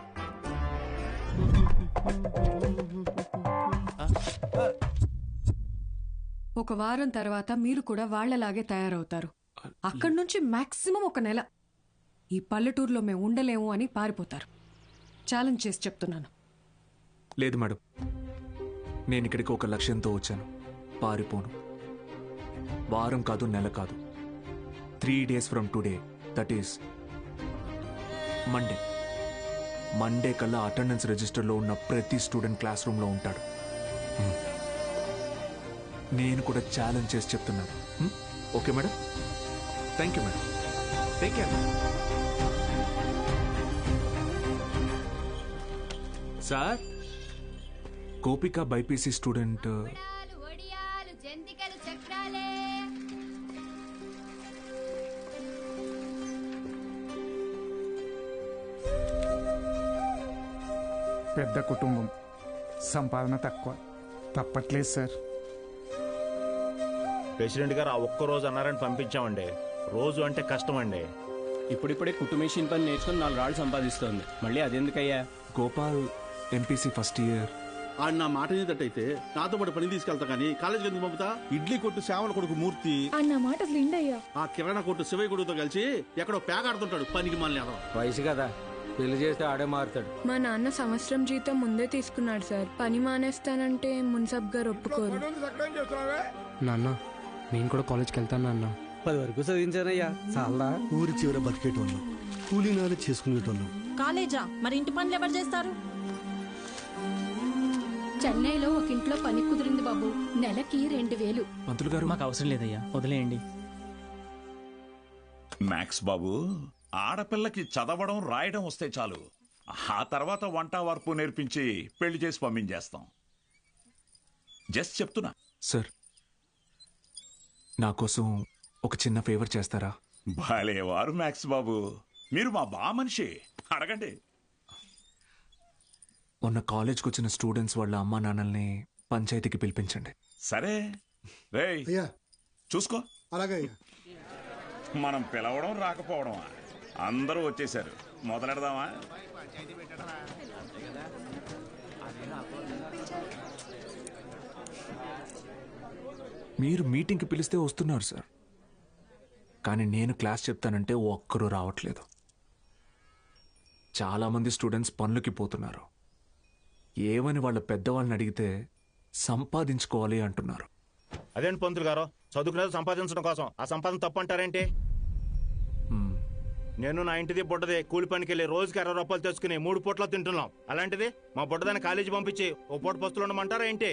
ఒక వారం తర్వాత మీరు కూడా వాళ్లలాగే తయారవుతారు. అక్కడి నుంచి మాక్సిమం 1 నెల ఈ పల్లెటూరులో మేము ఉండలేము అని పారిపోతారు. ఛాలెంజ్ చేసి చెప్తున్నాను. లేదు మేడం, నేను ఇక్కడికి ఒక లక్ష్యంతో వచ్చాను. పారిపోను. వారం కాదు, నెల కాదు, 3 days from today, that is Monday కల్లా అటెండెన్స్ రిజిస్టర్లో ఉన్న ప్రతి స్టూడెంట్ క్లాస్ రూమ్లో ఉంటాడు. నేను కూడా ఛాలెంజ్ చేసి చెప్తున్నాను. Okay madam? Thank you madam. Take care. Sir, Gopika BiPC student పెద్ద కుటుంబం, సంపాదన తక్కువ, తప్పట్లేదు సార్. ప్రెసిడెంట్ గారు ఆ ఒక్కరోజు అన్నారని పంపించామండి. రోజు అంటే కష్టం అండి. ఇప్పుడిప్పుడే కుట్టు మెషిన్ పని నేర్చుకుని 4 రాళ్ళు సంపాదిస్తోంది. మళ్ళీ అదెందుకయ్యా? Gopal MPC first year. ఆడు నా మాట ఏదట్టయితే నాతో పాటు పని తీసుకెళ్తా కానీ కాలేజీకి ఎందుకు పంపుతా? ఇడ్లీ కొట్టు శ్యామల కొడుకు మూర్తి అన్న మాట అయ్యా. ఆ కిరాణా కొట్టు శివయ్య కొడుకుతో కలిసి ఎక్కడో పేకాడుతుంటాడు. పనికి మళ్ళీ వయసు కదా, పెళ్లి చేస్తే ఆడే మారుతాడు. మా నాన్న సంవత్సరం జీతం ముందే తీసుకున్నాడు సార్. పని మానేస్తానంటే మున్సబ్ గారు ఒప్పుకోరు. నాన్న, నేను కూడా కాలేజ్కి వెళ్తాను నాన్న. 10 వరకు చదివించానయ్యా. చాలా ఊరి చివర బతికేటోళ్ళు, కూలీనాలు చేసుకునేటోళ్ళు. కాలేజా? మరి ఇంటి పనులు ఎవరు చేస్తారు? చెన్నైలో ఒక ఇంట్లో పని కుదిరింది బాబు, నెలకి 2000. పంతులు గారు, మాకు అవసరం లేదయ్యా, వదిలేయండి. మ్యాక్స్ బాబు, ఆడపిల్లకి చదవడం రాయడం వస్తే చాలు. ఆ తర్వాత వంట వార్పు నేర్పించి పెళ్లి చేసి పంపించేస్తాం. జస్ట్ చెప్తున్నా. సార్, నా కోసం ఒక చిన్న ఫేవర్ చేస్తారా? భలేవారు మ్యాక్స్ బాబు, మీరు మా బా మనిషి, అడగండి. మొన్న కాలేజ్కి వచ్చిన స్టూడెంట్స్ వాళ్ళ అమ్మా నాన్నల్ని పంచాయతీకి పిలిపించండి. సరే రేయ్, చూసుకో. అలాగే. మనం పిలవడం రాకపోవడమా? అందరూ వచ్చేసారు, మొదలెడదామా? మీరు మీటింగ్కి పిలిస్తే వస్తున్నారు సార్, కానీ నేను క్లాస్ చెప్తానంటే ఒక్కరూ రావట్లేదు. చాలామంది స్టూడెంట్స్ పనులకి పోతున్నారు. ఏమని వాళ్ళ పెద్దవాళ్ళని అడిగితే సంపాదించుకోవాలి అంటున్నారు. అదేంటి పంతులు గారు, చదువుకునేది సంపాదించడం కోసం, ఆ సంపాదన తప్పు అంటారేంటి? నేను నా ఇంటిది బుడ్డది కూలి పనికి వెళ్ళి రోజుకి 60 రూపాయలు తెచ్చుకుని 3 పూట్ల తింటున్నాం. అలాంటిది మా బుడ్డదాన్ని కాలేజీ పంపించి ఓ పూట పస్తులు ఉండమంటారా ఏంటి?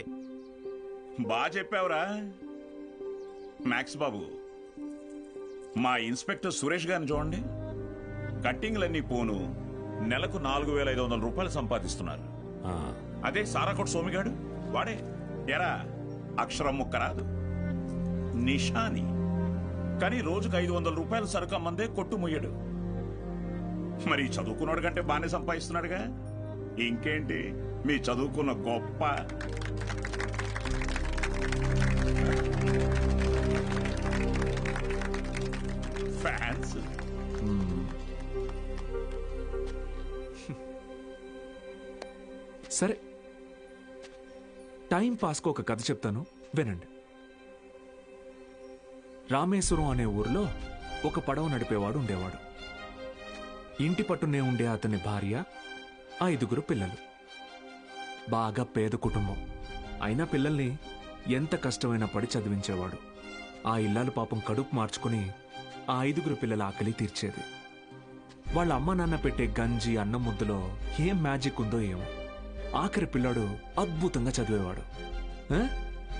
బాగా చెప్పావురా మ్యాక్స్ బాబు. మా ఇన్స్పెక్టర్ సురేష్ గారిని చూడండి, కట్టింగ్లన్నీ పోను నెలకు 4500 రూపాయలు సంపాదిస్తున్నారు. అదే సారాకోట్ సోమిగాడు, వాడే ఎరా అక్షరం ముక్క రాదు, నిషాని, కానీ రోజుకు 500 రూపాయలు సరుకు అమ్మందే కొట్టు ముయ్యడు. మరి చదువుకున్నాడు కంటే బాగానే సంపాదిస్తున్నాడుగా. ఇంకేంటి మీ చదువుకున్న గొప్ప. ఫ్యాన్స్. సరే, టైం పాస్కు ఒక కథ చెప్తాను, వినండి. రామేశ్వరం అనే ఊరిలో ఒక పడవ నడిపేవాడు ఉండేవాడు. ఇంటి పట్టునే ఉండే అతని భార్య, 5 పిల్లలు. బాగా పేద కుటుంబం అయినా పిల్లల్ని ఎంత కష్టమైనా పడి చదివించేవాడు. ఆ ఇల్లాలు పాపం కడుపు మార్చుకుని ఆ 5 పిల్లల ఆకలి తీర్చేది. వాళ్ళ అమ్మ నాన్న పెట్టే గంజి అన్నం ముద్దలో ఏం మ్యాజిక్ ఉందో ఏమో, ఆఖరి పిల్లాడు అద్భుతంగా చదివేవాడు.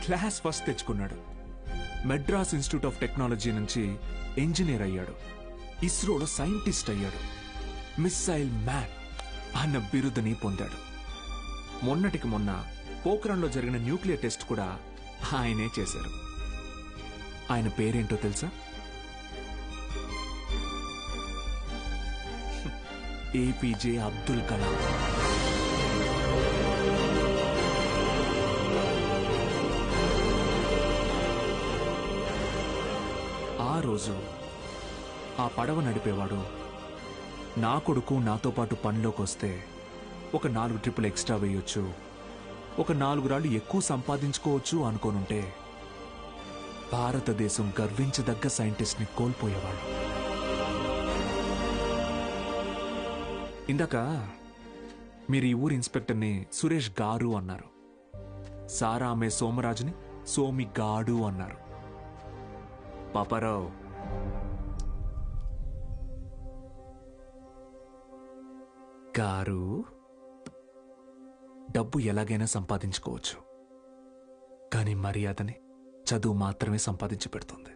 క్లాస్ ఫస్ట్ తెచ్చుకున్నాడు. మెడ్రాస్ ఇన్స్టిట్యూట్ ఆఫ్ టెక్నాలజీ నుంచి ఇంజనీర్ అయ్యాడు. ఇస్రోలో సైంటిస్ట్ అయ్యాడు. మిస్సైల్ మ్యాన్ అన్న బిరుదుని పొందాడు. మొన్నటికి మొన్న పోఖ్రాన్లో జరిగిన న్యూక్లియర్ టెస్ట్ కూడా ఆయనే చేశారు. ఆయన పేరేంటో తెలుసా? ఏపీజే అబ్దుల్ కలాం. ఆ రోజు ఆ పడవ నడిపేవాడు, నా కొడుకు నాతో పాటు పనిలోకి వస్తే ఒక 4 ట్రిప్పులు ఎక్స్ట్రా వేయొచ్చు, ఒక 4 రాళ్ళు ఎక్కువ సంపాదించుకోవచ్చు అనుకోనుంటే భారతదేశం గర్వించదగ్గ సైంటిస్ట్ని కోల్పోయేవాడు. ఇందాక మీరు ఈ ఊరి ఇన్స్పెక్టర్ని సురేష్ గారు అన్నారు. సారా ఆమె సోమరాజుని సోమి గాడు అన్నారు. పాపారావు, గారు డబ్బు ఎలాగైనా సంపాదించుకోవచ్చు, కానీ మర్యాదని చదువు మాత్రమే సంపాదించి పెడుతుంది.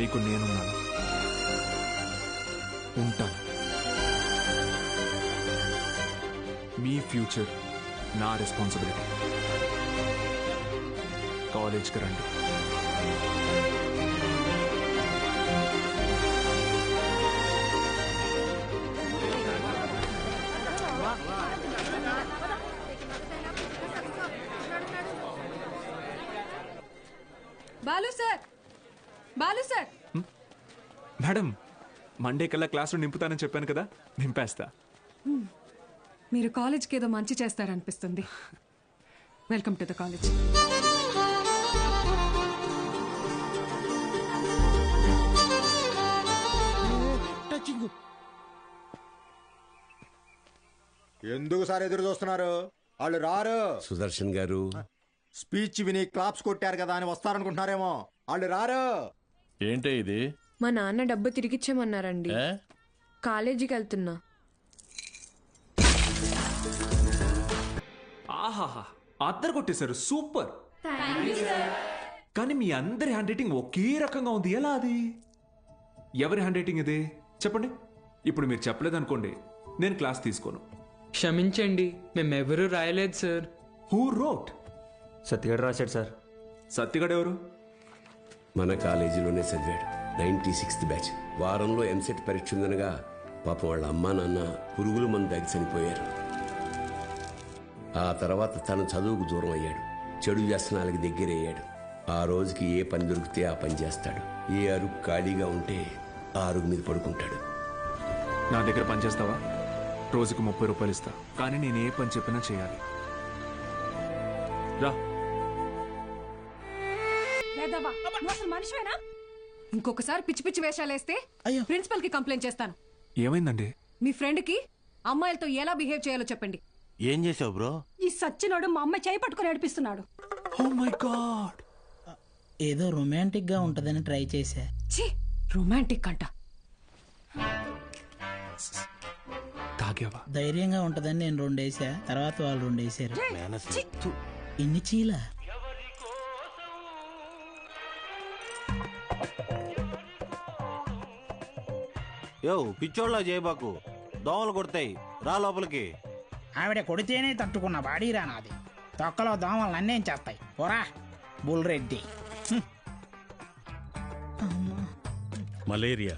మీకు నేనున్నాను, ఉంటాను. మీ ఫ్యూచర్ నా రెస్పాన్సిబిలిటీ. కాలేజ్కి రండి. Balu sir, Balu sir. Madam, Monday కల్లా క్లాసులో నింపుతానని చెప్పాను కదా, నింపేస్తా. మీరు కాలేజ్కి ఏదో మంచి చేస్తారనిపిస్తుంది. Welcome to the college. ఎందుకు సార్ ఎదురు చూస్తున్నారు? వాళ్ళు రారు. సుదర్శన్ గారు స్పీచ్ విని క్లాప్స్ కొట్టారు కదా అని వస్తారనుకుంటున్నారేమో. వాళ్ళు రారు. ఏంటే ఇది? మా నాన్న డబ్బు తిరిగిచ్చేమన్నారండి. కాలేజీకి వెళ్తున్నా. ఆహాహా, అద్దరు కొట్టేశారు, సూపర్. కానీ మీ అందరి హ్యాండ్ రైటింగ్ ఒకే రకంగా ఉంది, ఎలా అది? ఎవరి హ్యాండ్ రైటింగ్ ఇది చెప్పండి. ఇప్పుడు మీరు చెప్పలేదనుకోండి, నేను క్లాస్ తీసుకోను. క్షమించండి, మేమెవరూ రాయలేదు సార్. Who wrote? సత్యగడ రాశాడు సార్. సత్యగడ ఎవరు? మన కాలేజీలోనే చదివాడు, 96th బ్యాచ్. వారంలో ఎంసెట్ పరీక్ష ఉందనగా పాపం వాళ్ళ అమ్మా నాన్న పురుగుల మందు దాగి చనిపోయారు. ఆ తర్వాత తన చదువుకు దూరం అయ్యాడు, చెడు వ్యసనాలకి దగ్గరయ్యాడు. ఆ రోజుకి ఏ పని దొరికితే ఆ పని చేస్తాడు. ఏ అరుగు ఖాళీగా ఉంటే ఆ అరుగు మీద పడుకుంటాడు. నా దగ్గర పని చేస్తావా? రోజుకు 30 రూపాయలు ఇస్తా, కానీ నేను ఏ పని చెప్పినా చేయాలి. రా. మనిషివేనా? ఇంకొకసారి పిచ్చి పిచ్చి వేషాలు వేస్తే ప్రిన్సిపల్ కి కంప్లైంట్ చేస్తాను. ఏమైందండి? మీ ఫ్రెండ్ కి అమ్మాయిలతో ఎలా బిహేవ్ చేయాలో చెప్పండి. ఏం చేసావు బ్రో? ఈ సచ్చినోడు మా అమ్మాయి చేయి పట్టుకుని నడిపిస్తున్నాడు. Oh my god. ఏదో రొమాంటిక్ గా ఉంటదని ట్రై చేశా. రొమాంటిక్ అంట. తాగావా? ధైర్యంగా ఉంటదని నేను 2 వేసా, తర్వాత వాళ్ళు 2 వేసారు. ఇన్ని చీల. యో పిచ్చోళ్ళ చేయబాకు, దోమలు కొడతాయి, రా లోపలికి. ఆవిడ కొడితేనే తట్టుకున్న బాడీరా నాది. తొక్కలో దోమలు నన్నేం చేస్తాయి, పోరా బుల్రెడ్డి. మలేరియా.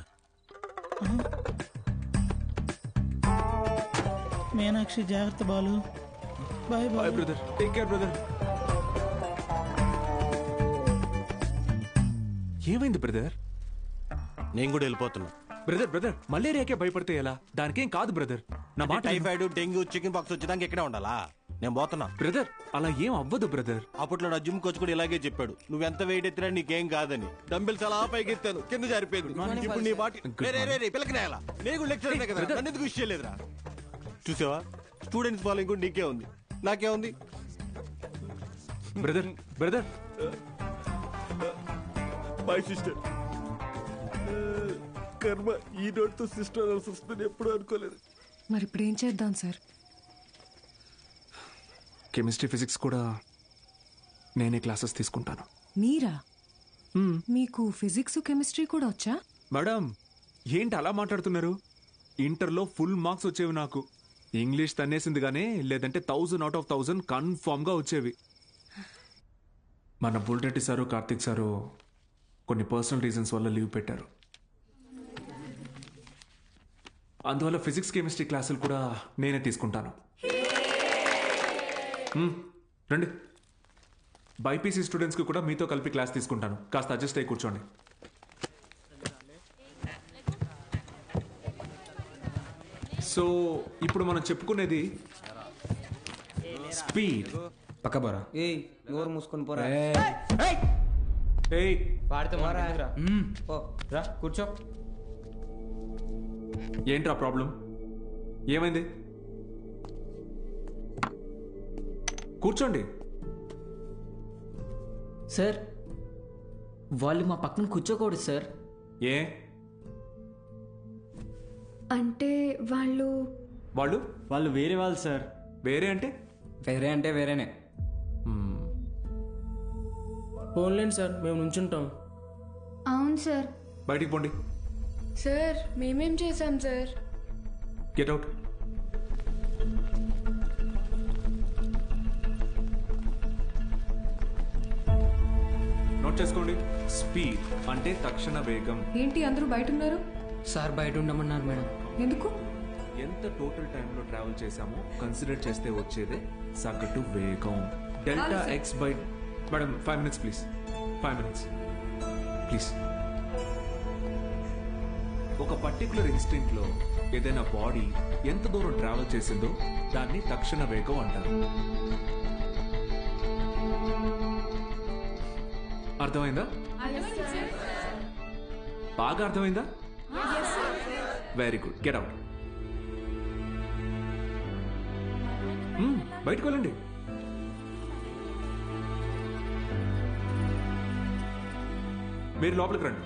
మీనాక్షి జాగ్రత్త Balu. Bye bye brother, take care brother. ఏమైంది బ్రదర్? నేను కూడా వెళ్ళిపోతున్నా. బ్రదర్ మలేరియాకే భయపడితే ఎలా? దానికేం కాదు బ్రదర్. నా మాట. టైఫాయిడ్, డెంగ్యూ, చికెన్ పాక్స్ వచ్చేదానికి ఎక్కడే ఉండాలా? నేను పోతున్నా బ్రదర్. అలా ఏం అవ్వదు బ్రదర్. అప్పట్లో నా జిమ్ కోచ్ కూడా ఇలాగే చెప్పాడు, నువ్వెంత వెయిట్ ఎత్తినా నీకేం కాదని. డంబిల్స్ అలా పైకి ఎత్తాను, కింద జారిపోయింది. ఇప్పుడు నీ మాట పిల్లకనేలా? నేను కూడా లెక్చర్ కదా, నన్ను ఎందుకు విషయం లేదురా? చూసావా, స్టూడెంట్స్ ఫాలోయింగ్ కూడా నీకే ఉంది, నాకే ఉంది. Brother my sister. కర్మ ఈ నోట్తో సిస్టర్ అనాల్సి వస్తుంది, ఎప్పుడు అనుకోలేదు. మరి ఇప్పుడు ఏం చేద్దాం సార్? కెమిస్ట్రీ, ఫిజిక్స్ కూడా నేనే క్లాసెస్ తీసుకుంటాను. మీరా? మీకు ఫిజిక్స్, కెమిస్ట్రీ కూడా వచ్చా? మేడం ఏంటి అలా మాట్లాడుతున్నారు? ఇంటర్లో ఫుల్ మార్క్స్ వచ్చేవి నాకు. ఇంగ్లీష్ తన్నేసింది కానీ, లేదంటే 1000 out of 1000 కన్ఫామ్ గా వచ్చేవి. మన బుల్రెడ్డి సారు, కార్తిక్ సారు కొన్ని పర్సనల్ రీజన్స్ వల్ల లీవ్ పెట్టారు. అందువల్ల ఫిజిక్స్ కెమిస్ట్రీ క్లాసులు కూడా నేనే తీసుకుంటాను. రండి. బైపీసీ స్టూడెంట్స్కి కూడా మీతో కలిపి క్లాస్ తీసుకుంటాను. కాస్త అడ్జస్ట్ అయ్యి కూర్చోండి. సో ఇప్పుడు మనం చెప్పుకునేది స్పీడ్. పక్క బరా నోరు మూసుకొని పోరా. వాడితే రా కూర్చో. ఏంట్రా ప్రాబ్లం? ఏమైంది? కూర్చోండి. సార్ వాళ్ళు మా పక్కన కూర్చోకూడదు సార్. ఏ అంటే వాళ్ళు వాళ్ళు వాళ్ళు వేరే వాళ్ళు సార్. వేరే అంటే వేరేనే. ఫోన్లేండి సార్, మేము నుంచుంటాం. అవును సార్. బయటికి పోండి. సార్ మేమేం చేశాం సార్? Get out. నోట్ చేసుకోండి. స్పీడ్ అంటే తక్షణ వేగం. ఏంటి అందరూ బయట ఉన్నారు? సార్ బయట ఉండమన్నారు మేడం. ఎందుకు? ఎంత టోటల్ టైంలో ట్రావెల్ చేశామో కన్సిడర్ చేస్తే వచ్చేదే సగటు వేగం. Delta X by. Madam 5 minutes please. 5 minutes please. ఒక పర్టికులర్ ఇన్స్టింక్ట్ లో ఏదైనా బాడీ ఎంత దూరం ట్రావెల్ చేసిందో దాన్ని తక్షణ వేగం అంటారు. అర్థమైందా? బాగా అర్థమైందా? Very good. Get out. బయటకు వెళ్ళండి. మీరు లోపలికి రండి.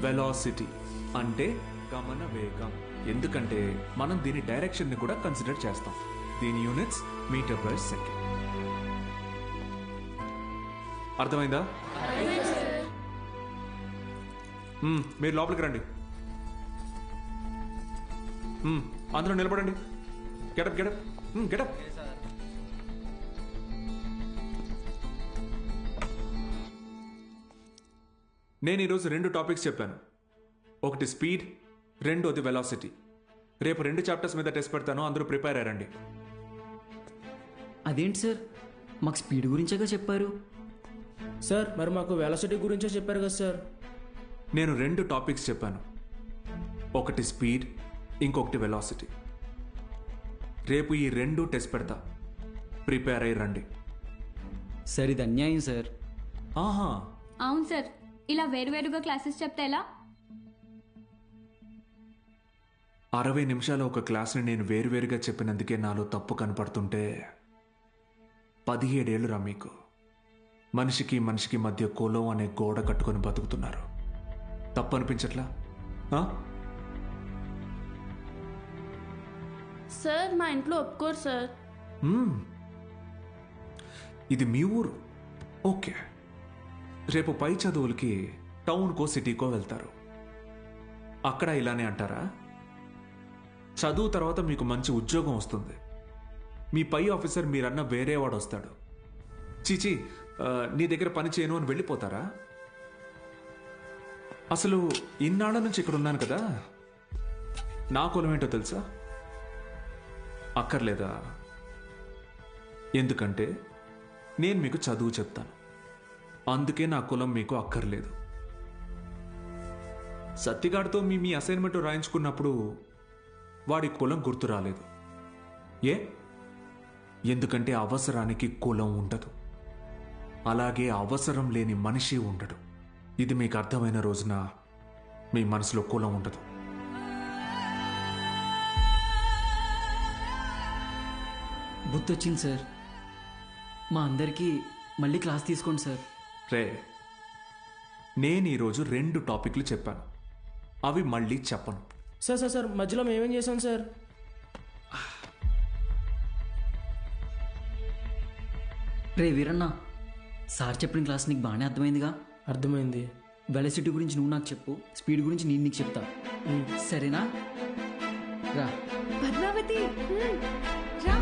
వెలాసిటీ అంటే గమన వేగం. ఎందుకంటే మనం దీని డైరెక్షన్ ని కూడా కన్సిడర్ చేస్తాం. దీని యూనిట్స్ మీటర్ పర్ సెకండ్. అర్థమైందా? మీరు లోపలికి రండి. అందరూ నిలబడండి. Get up get up get up. నేను ఈరోజు 2 టాపిక్స్ చెప్పాను. ఒకటి స్పీడ్, రెండోది వెలాసిటీ. రేపు 2 చాప్టర్స్ మీద టెస్ట్ పెడతాను. అందరూ ప్రిపేర్ అయ్యారండి. అదేంటి సార్, మాకు స్పీడ్ గురించేగా చెప్పారు. సార్ మరి మాకు వెలాసిటీ గురించే చెప్పారు కదా సార్. నేను 2 టాపిక్స్ చెప్పాను. ఒకటి స్పీడ్, ఇంకొకటి వెలాసిటీ. రేపు ఈ 2 టెస్ట్ పెడతా. ప్రిపేర్ అయ్యి రండి. సార్ ఇది అన్యాయం సార్. ఆహా అవును సార్, ఇలా వేరువేరుగా క్లాసెస్ చెప్తే ఎలా? 60 నిమిషాల ఒక క్లాస్ని నేను వేరువేరుగా చెప్పినందుకే నాలో తప్పు కనపడుతుంటే 17 ఏళ్ళురా మీకు. మనిషికి మనిషికి మధ్య కులం అనే గోడ కట్టుకొని బతుకుతున్నారు. తప్పు అనిపించట్లా? సార్ మా ఇంట్లో ఒప్పుకోరు సార్. ఇది మీ ఊరు, ఓకే. రేపు పై చదువులకి టౌన్కో సిటీకో వెళ్తారు. అక్కడ ఇలానే అంటారా? చదువు తర్వాత మీకు మంచి ఉద్యోగం వస్తుంది. మీ పై ఆఫీసర్ మీరన్న వేరే వాడు వస్తాడు. చీచి నీ దగ్గర పని చేయను అని వెళ్ళిపోతారా? అసలు ఇన్నాళ్ళ నుంచి ఇక్కడ ఉన్నాను కదా, నా కులం ఏంటో తెలుసా? అక్కర్లేదా? ఎందుకంటే నేను మీకు చదువు చెప్తాను. అందుకే నా కులం మీకు అక్కర్లేదు. సత్తిగాడితో మీ అసైన్మెంట్ రాయించుకున్నప్పుడు వాడి కులం గుర్తు రాలేదు. ఎందుకంటే అవసరానికి కులం ఉండదు. అలాగే అవసరం లేని మనిషి ఉండడు. ఇది మీకు అర్థమైన రోజున మీ మనసులో కులం ఉండదు. గుర్తొచ్చింది సార్. మా అందరికీ మళ్ళీ క్లాస్ తీసుకోండి సార్. రే, నేను ఈరోజు 2 టాపిక్లు చెప్పాను. అవి మళ్ళీ చెప్పను. సార్ సార్ సార్ మధ్యలో మేమేం చేసాం సార్? రే వీరన్న, సార్ చెప్పిన క్లాస్ నీకు బాగానే అర్థమైందిగా? అర్థమైంది. వెలాసిటీ గురించి నువ్వు నాకు చెప్పు, స్పీడ్ గురించి నేను నీకు చెప్తా. సరేనా? రా పద్మావతి రా.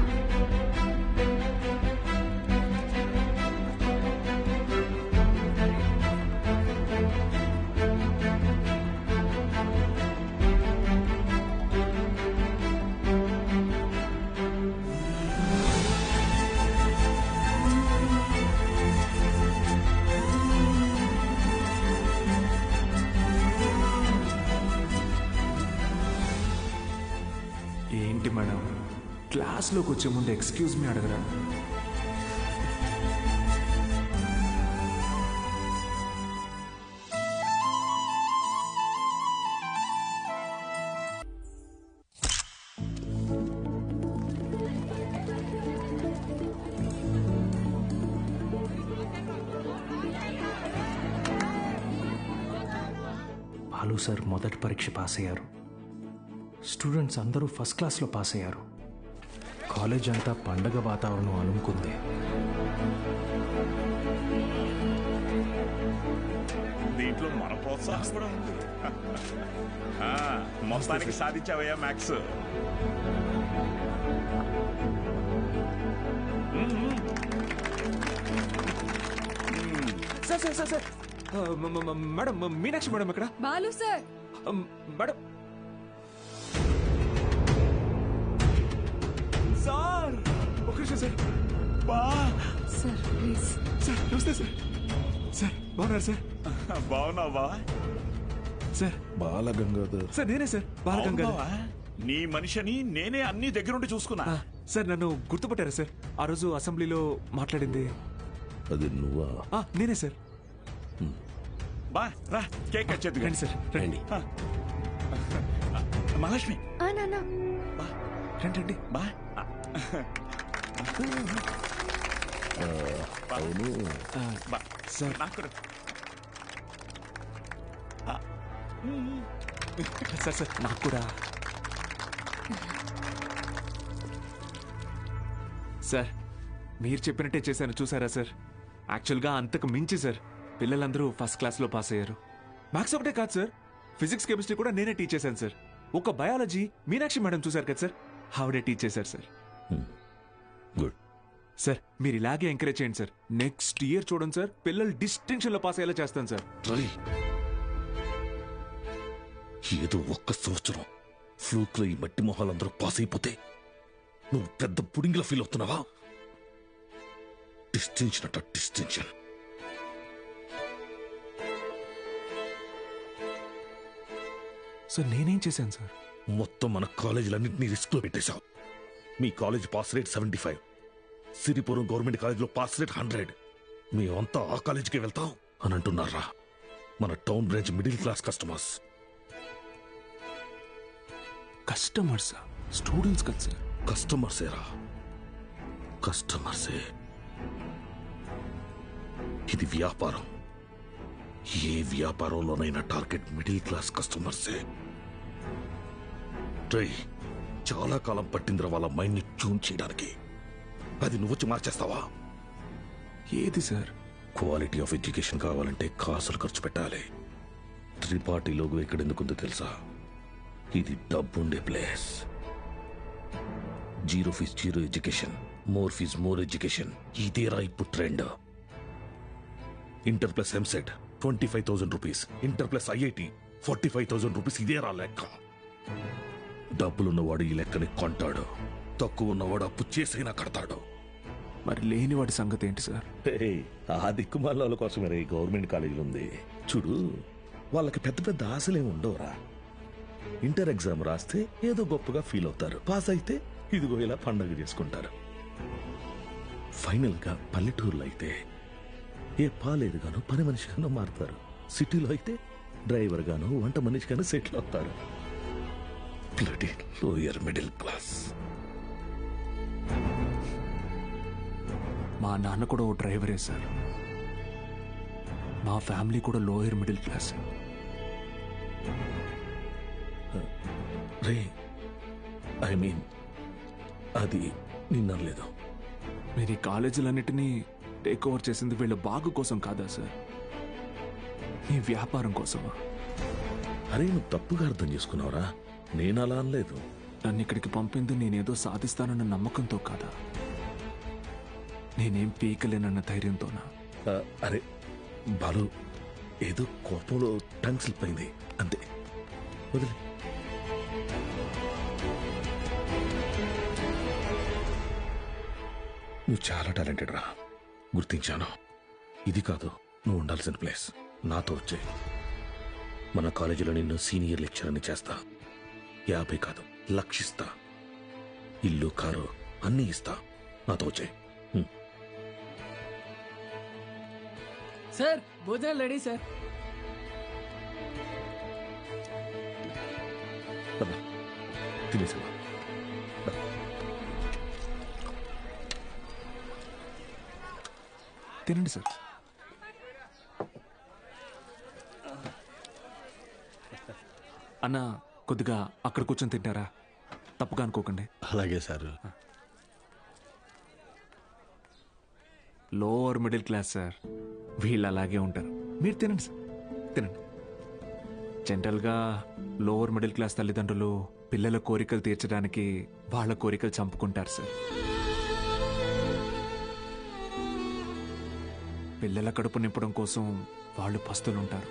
ఏంటి మేడం క్లాస్లోకి వచ్చే ముందు ఎక్స్క్యూజ్ మీ అడగరా? బాలు సార్ మొదటి పరీక్ష పాస్ అయ్యారు. స్టూడెంట్స్ అందరూ ఫస్ట్ క్లాస్లో పాస్ అయ్యారు. కాలేజ్ అంతా పండగ వాతావరణం అలుముకుంది. దీంట్లో మన ప్రోత్సాహం కూడా ఉంది. మొత్తానికి సాధించావయ్యా maths. Sir sir sir sir madam Meenakshi madam ఎక్కడ? బాలు సార్. మేడం సార్ ఒక నిమిషం సార్. Sir please. సార్ నమస్తే సార్. సార్ బాగున్నారు సార్? బాగున్నావు బా? సార్ బాలగంగాధర్ సార్ నేనే సార్ బాలగంగాధర్. నీ మనిషిని నేనే అన్ని దగ్గరుండి చూసుకున్నా. సార్ నన్ను గుర్తుపట్టారా సార్? ఆ రోజు అసెంబ్లీలో మాట్లాడింది అది నువ్వా? నేనే సార్. బా రా కేక్ కట్ చేద్దు. రండి సార్ రండి. మహాలక్ష్మి రండి రండి. బా అవును సార్ సార్ సార్ నాకు కూడా. సార్ మీరు చెప్పినట్టే చేశాను చూసారా సార్? యాక్చువల్గా అంతకు మించి సార్ పిల్లలందరూ ఫస్ట్ క్లాస్లో పాస్ అయ్యారు. మ్యాథ్స్ ఒకటే కాదు సార్, ఫిజిక్స్ కెమిస్ట్రీ కూడా నేనే టీచ్ చేశాను సార్. ఒక బయాలజీ మీనాక్షి మేడం చూశారు కదా సార్, ఆవిడే టీచ్ చేశారు సార్. గుడ్ సార్ మీరు ఇలాగే ఎంకరేజ్ చేయండి సార్. నెక్స్ట్ ఇయర్ చూడండి సార్ పిల్లలు డిస్టింక్షన్లో పాస్ అయ్యేలా చేస్తాను సార్. ఏదో ఒక్క సంవత్సరం ఫ్లూక్ లో ఈ మట్టి మొహాలందరూ పాస్ అయిపోతే నువ్వు పెద్ద పుడింగిలా ఫీల్ అవుతున్నావా? డిస్టింక్షన్ అట డిస్టింక్షన్. సార్ నేనేం చేశాను సార్? మొత్తం మన కాలేజీలన్నింటినీ రిస్క్ లో పెట్టేశావు. మీ college pass rate 75, Siripuram government college లో పాస్ రేట్ 100. మేమంతా ఆ కాలేజీకి వెళ్తాం అని అంటున్నారా? మన town branch middle class customers. Customers students కదా సార్? కస్టమర్సేరా, కస్టమర్సే. ఇది వ్యాపారం. ఏ వ్యాపారంలోనైనా టార్గెట్ మిడిల్ క్లాస్ కస్టమర్సే. చాలా కాలం పట్టిందిరా వాళ్ళ మైండ్ ని ట్యూన్ చేయడానికి. అది నువ్వు వచ్చి మార్చేస్తావా? ఏది సార్? క్వాలిటీ ఆఫ్ ఎడ్యుకేషన్ కావాలంటే కాసులు ఖర్చు పెట్టాలి. త్రిపాఠి లోగో ఇక్కడ ఎందుకుందో తెలుసా? ఇది డబ్బుండే place. Zero fees zero education, more fees more education. ఇదేరా ఇప్పుడు trend. Inter plus EAMCET 25,000 rupees, inter plus IIT 45,000 rupees. ఇదేరా లెక్క. డబ్బులున్నవాడు ఈ లెక్కని కొంటాడు, తక్కువ ఉన్నవాడు అప్పు చేసైనా కడతాడు. మరి లేనివాడి సంగతి ఏంటి సార్? ఆ దిక్కుమాల కోసమే ఈ గవర్నమెంట్ కాలేజీలు ఉంది చూడు. వాళ్ళకి పెద్ద పెద్ద ఆశలేమి ఉండవురా. ఇంటర్ ఎగ్జామ్ రాస్తే ఏదో గొప్పగా ఫీల్ అవుతారు, పాస్ అయితే ఇదిగో ఇలా పండగ చేసుకుంటారు. ఫైనల్ గా పల్లెటూరులో అయితే ఏ పాలేరుగానో పని మనిషిగానో మారుతారు. సిటీలో అయితే డ్రైవర్ గానో వంట మనిషిగానో సెటిల్ అవుతారు. Lower middle class. మా నాన్న కూడా ఓ డ్రైవరే సార్. మా ఫ్యామిలీ కూడా lower middle class. Ray I mean అది నిన్నలేదు. మీరు ఈ కాలేజీలన్నిటినీ టేక్ ఓవర్ చేసింది వీళ్ళ బాగు కోసం కాదా సార్? మీ వ్యాపారం కోసమా? అరే నువ్వు తప్పుగా అర్థం చేసుకున్నావురా. నేను అలా అనలేదు. నన్ను ఇక్కడికి పంపింది నేనేదో సాధిస్తానన్న నమ్మకంతో కాదా? నేనేం పీకలేనన్న ధైర్యంతోనా? అరే బాలు, ఏదో కోపంలో టంగ్ స్లిప్ అయింది అంతే, వదిలే. నువ్వు చాలా టాలెంటెడ్ రా, గుర్తించాను. ఇది కాదు నువ్వు ఉండాల్సిన ప్లేస్. నాతో వచ్చే మన కాలేజీలో నిన్ను సీనియర్ లెక్చరర్ని చేస్తా. 50 కాదు 1,00,000 ఇస్తా. ఇల్లు కారు అన్నీ ఇస్తా, నాతో వచ్చే. సార్ భోజనాలు రెడీ సార్. తినేసా తినండి సార్. అన్న కొద్దిగా అక్కడ కూర్చొని తింటారా? తప్పుగా అనుకోకండి. అలాగే sir. Lower middle class sir, వీళ్ళు అలాగే ఉంటారు. మీరు తినండి సార్, తినండి. జనరల్గా లోవర్ మిడిల్ క్లాస్ తల్లిదండ్రులు పిల్లల కోరికలు తీర్చడానికి వాళ్ళ కోరికలు చంపుకుంటారు సార్. పిల్లల కడుపు నింపడం కోసం వాళ్ళు పస్తులుంటారు.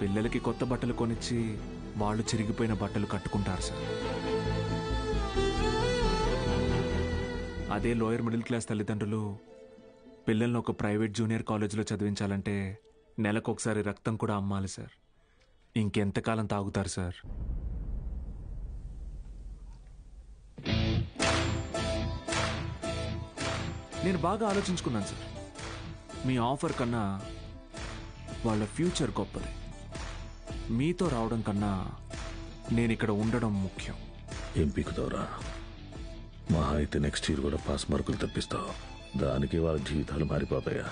పిల్లలకి కొత్త బట్టలు కొనిచ్చి వాళ్ళు చిరిగిపోయిన బట్టలు కట్టుకుంటారు సార్. అదే లోయర్ మిడిల్ క్లాస్ తల్లిదండ్రులు పిల్లల్ని ఒక ప్రైవేట్ జూనియర్ కాలేజీలో చదివించాలంటే నెలకొకసారి రక్తం కూడా అమ్మాలి సార్. ఇంకెంతకాలం తాగుతారు సార్? నేను బాగా ఆలోచించుకున్నాను సార్. మీ ఆఫర్ కన్నా వాళ్ళ ఫ్యూచర్ గొప్పది. మీతో రావడం కన్నా నేను ఇక్కడ ఉండడం ముఖ్యం. ఏం పీకుతావురా? మహా అయితే నెక్స్ట్ ఇయర్ కూడా పాస్ మార్కులు తెప్పిస్తావు. దానికి వాళ్ళ జీవితాలు మారిపోతాయా?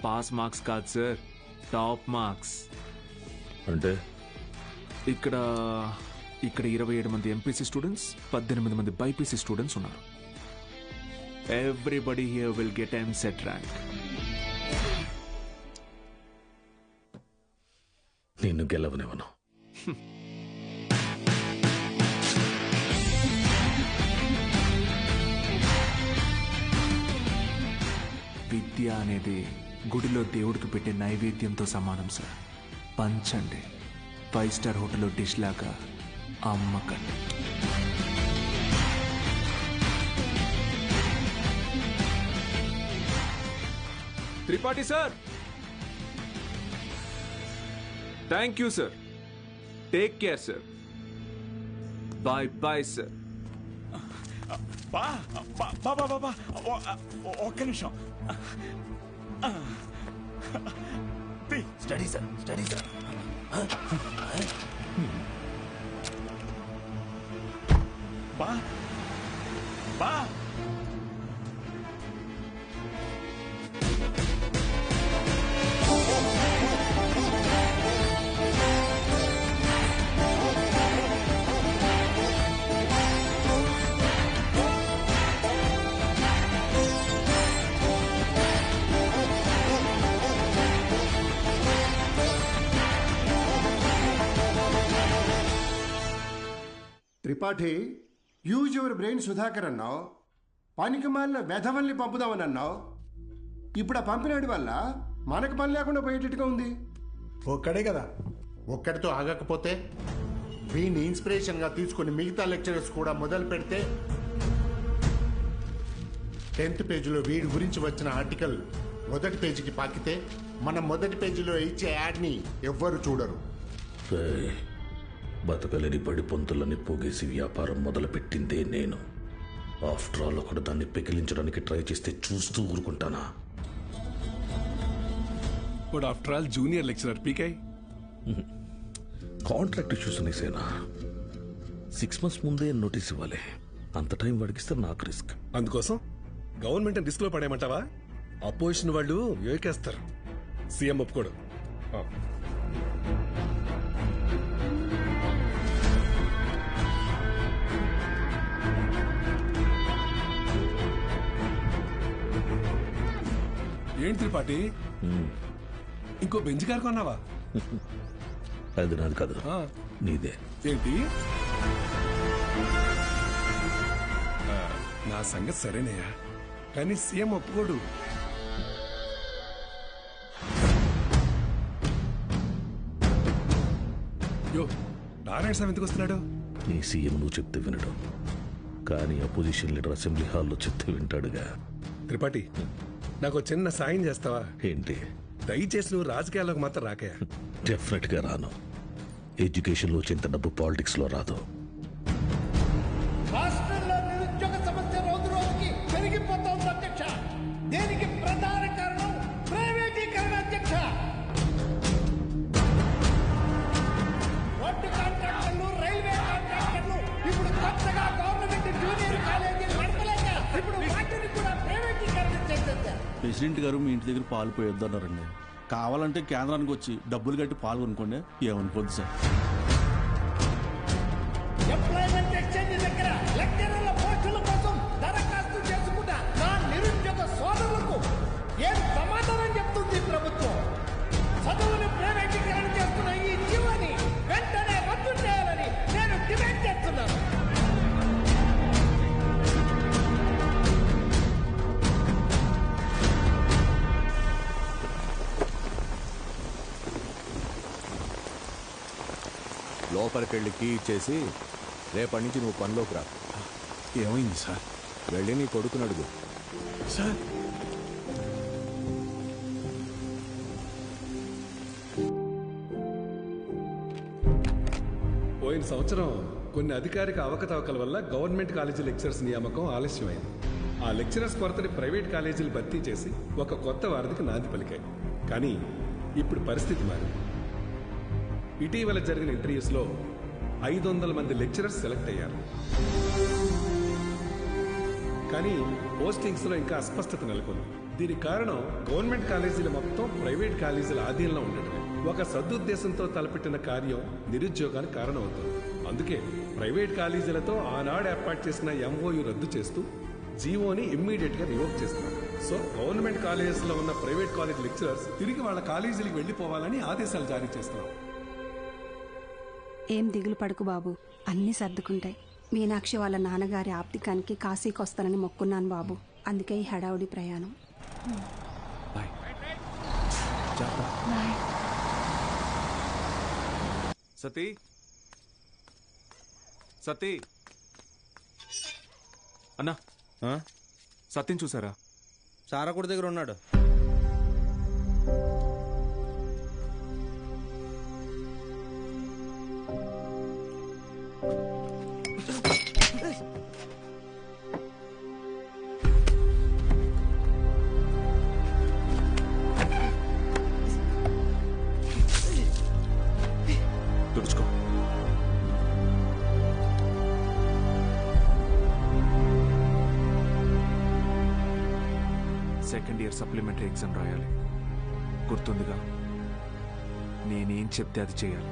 పాస్ మార్క్స్ కాదు సార్, టాప్ మార్క్స్. అంటే ఇక్కడ 27 మంది ఎంపీసీ స్టూడెంట్స్, 18 మంది బైపీసీ స్టూడెంట్స్ ఉన్నారు. Everybody here will get EAMCET rank. నిన్ను గెలవనివ్వను. విద్య అనేది గుడిలో దేవుడికి పెట్టే నైవేద్యంతో సమానం సార్. పంచండి, 5 స్టార్ హోటల్లో డిష్ లాగా అమ్మకండి. Tripathi sir, thank you sir. Take care sir. Bye bye sir. బా బా బా బా బా ఒక్క నిమిషం. Study sir, study sir. బా బా Tripathi, use your brain Sudhakar అన్నావు. పనికి మాలిన వెధవల్ని పంపుదామని అన్నావు. ఇప్పుడు ఆ పంపినాడి వల్ల మనకు పని లేకుండా పోయేటట్టుగా ఉంది. ఒక్కడే కదా, ఒక్కడితో ఆగకపోతే వీడిని ఇన్స్పిరేషన్గా తీసుకుని మిగతా లెక్చరర్స్ కూడా మొదలు పెడితే 10th పేజీలో వీడి గురించి వచ్చిన ఆర్టికల్ మొదటి పేజీకి పాకితే మనం మొదటి పేజీలో ఇచ్చే యాడ్ని ఎవ్వరు చూడరు. బతకలేని బడి పొంతులని పోగేసి వ్యాపారం మొదలుపెట్టిందే నేను. ఆఫ్టర్ ఆల్ ఒకడు దాన్ని పెకిలించడానికి ట్రై చేస్తే చూస్తూ ఊరుకుంటానా? But after all junior lecturer పీకే. కాంట్రాక్ట్ ఇష్యూస్ అనేసేనా? 6 months ముందే నోటీస్ ఇవ్వాలి. అంత టైం వాడికిస్తే నాకు రిస్క్. అందుకోసం గవర్నమెంట్ రిస్క్ లో పడేయమంటావా? అపోజిషన్ వాళ్ళు యోకేస్తారు. సీఎం ఒప్పుకోడు. ఏంటి త్రిపాఠి, ఇంకో బెంచ్ కారు కొన్నావా? అది నాది కాదు, నీదే. ఏంటి? నా సంగతి సరేనయ్యా, కానీ సీఎం ఒప్పుకోడు. యో, నారాయణ స్వామి ఎందుకు వస్తున్నాడు? నీ సీఎం నువ్వు చెప్తే వినడు, కానీ అపోజిషన్ లీడర్ అసెంబ్లీ హాల్లో చెప్తే వింటాడుగా. త్రిపాఠి, నాకు చిన్న సాయం చేస్తావా? ఏంటి? దయచేసి నువ్వు రాజకీయాల్లోకి మాత్రం రాకయా. డెఫినెట్ గా రాను. ఎడ్యుకేషన్లో వచ్చేంత డబ్బు పాలిటిక్స్లో రాదు. రాష్ట్రంలో నిరుద్యోగ సమస్య రోజు రోజుకి పెరిగిపోతోంది అధ్యక్ష. దీనికి ప్రధాన కారణం ప్రైవేటీకరణ అధ్యక్ష. రోడ్డు కాంట్రాక్టర్లు, రైల్వే కాంట్రాక్టర్లు ఇప్పుడు కొత్తగా గవర్నమెంట్ జూనియర్ కాలేజీలు నడపలేక ఇప్పుడు వాటిని కూడా ప్రైవేటీకరణ చేసేసారు. ప్రెసిడెంట్ గారు మీ ఇంటి దగ్గర పాలు పోయొద్దన్నారండి. కావాలంటే కేంద్రానికి వచ్చి డబ్బులు కట్టి పాలు కొనుక్కోండి, ఏమనుకోద్దు సార్. ఎంప్లాయ్మెంట్ ఎక్స్చేంజ్ దగ్గర లెక్చరర్ల పోస్టుల కోసం దరఖాస్తు చేసుకున్న నా నిరుద్యోగ సోదరులకు ఏం సమాధానం చెప్తుంది ప్రభుత్వం? చదువును ప్రైవేటీకరణ చేస్తున్న ఈ జీవోని వెంటనే రద్దు చేయాలని నేను డిమాండ్ చేస్తున్నాను. లోపలికెళ్ళి కీ ఇచ్చేసి రేపటి నుంచి నువ్వు పనిలోకి రా. ఏమైంది సార్? వెళ్ళి నీ కొడుకుని అడుగు. సార్ పోయిన సంవత్సరం కొన్ని అధికారిక అవకతవకల వల్ల గవర్నమెంట్ కాలేజీ లెక్చరర్స్ నియామకం ఆలస్యమైంది. ఆ లెక్చరర్స్ కొరతని ప్రైవేట్ కాలేజీలు భర్తీ చేసి ఒక కొత్త వారధికి నాంది పలికాయి. కానీ ఇప్పుడు పరిస్థితి మారింది. ఇటీవల జరిగిన ఇంటర్వ్యూస్లో 500 మంది లెక్చరర్స్ సెలెక్ట్ అయ్యారు. కానీ పోస్టింగ్స్లో ఇంకా అస్పష్టత నెలకొంది. దీనికి కారణం గవర్నమెంట్ కాలేజీలు మొత్తం ప్రైవేట్ కాలేజీల ఆధీనంలో ఉండటమే. ఒక సదుద్దేశంతో తలపెట్టిన కార్యం నిరుద్యోగానికి కారణమవుతుంది. అందుకే ప్రైవేట్ కాలేజీలతో ఆనాడు ఏర్పాటు చేసిన ఎంఓయు రద్దు చేస్తూ జీవోని ఇమ్మీడియట్ గా రివోక్ చేస్తున్నారు. సో గవర్నమెంట్ కాలేజెస్లో ఉన్న ప్రైవేట్ కాలేజ్ లెక్చరర్స్ తిరిగి వాళ్ళ కాలేజీలకు వెళ్లిపోవాలని ఆదేశాలు జారీ చేస్తున్నారు. ఏం దిగులు పడుకు బాబు, అన్నీ సర్దుకుంటాయి. మీనాక్షి వాళ్ళ నాన్నగారి ఆప్తికానికి కాశీకి వస్తానని మొక్కున్నాను బాబు. అందుకే ఈ హడావుడి ప్రయాణం. సతీ సతీ అన్నా, సత్యం చూసారా? సారాకుడి దగ్గర ఉన్నాడు. తుడుచుకో. సెకండ్ ఇయర్ సప్లిమెంటరీ ఎగ్జామ్ రాయాలి. గుర్తుందిగా? నేనేం చెప్తే అది చేయాలి.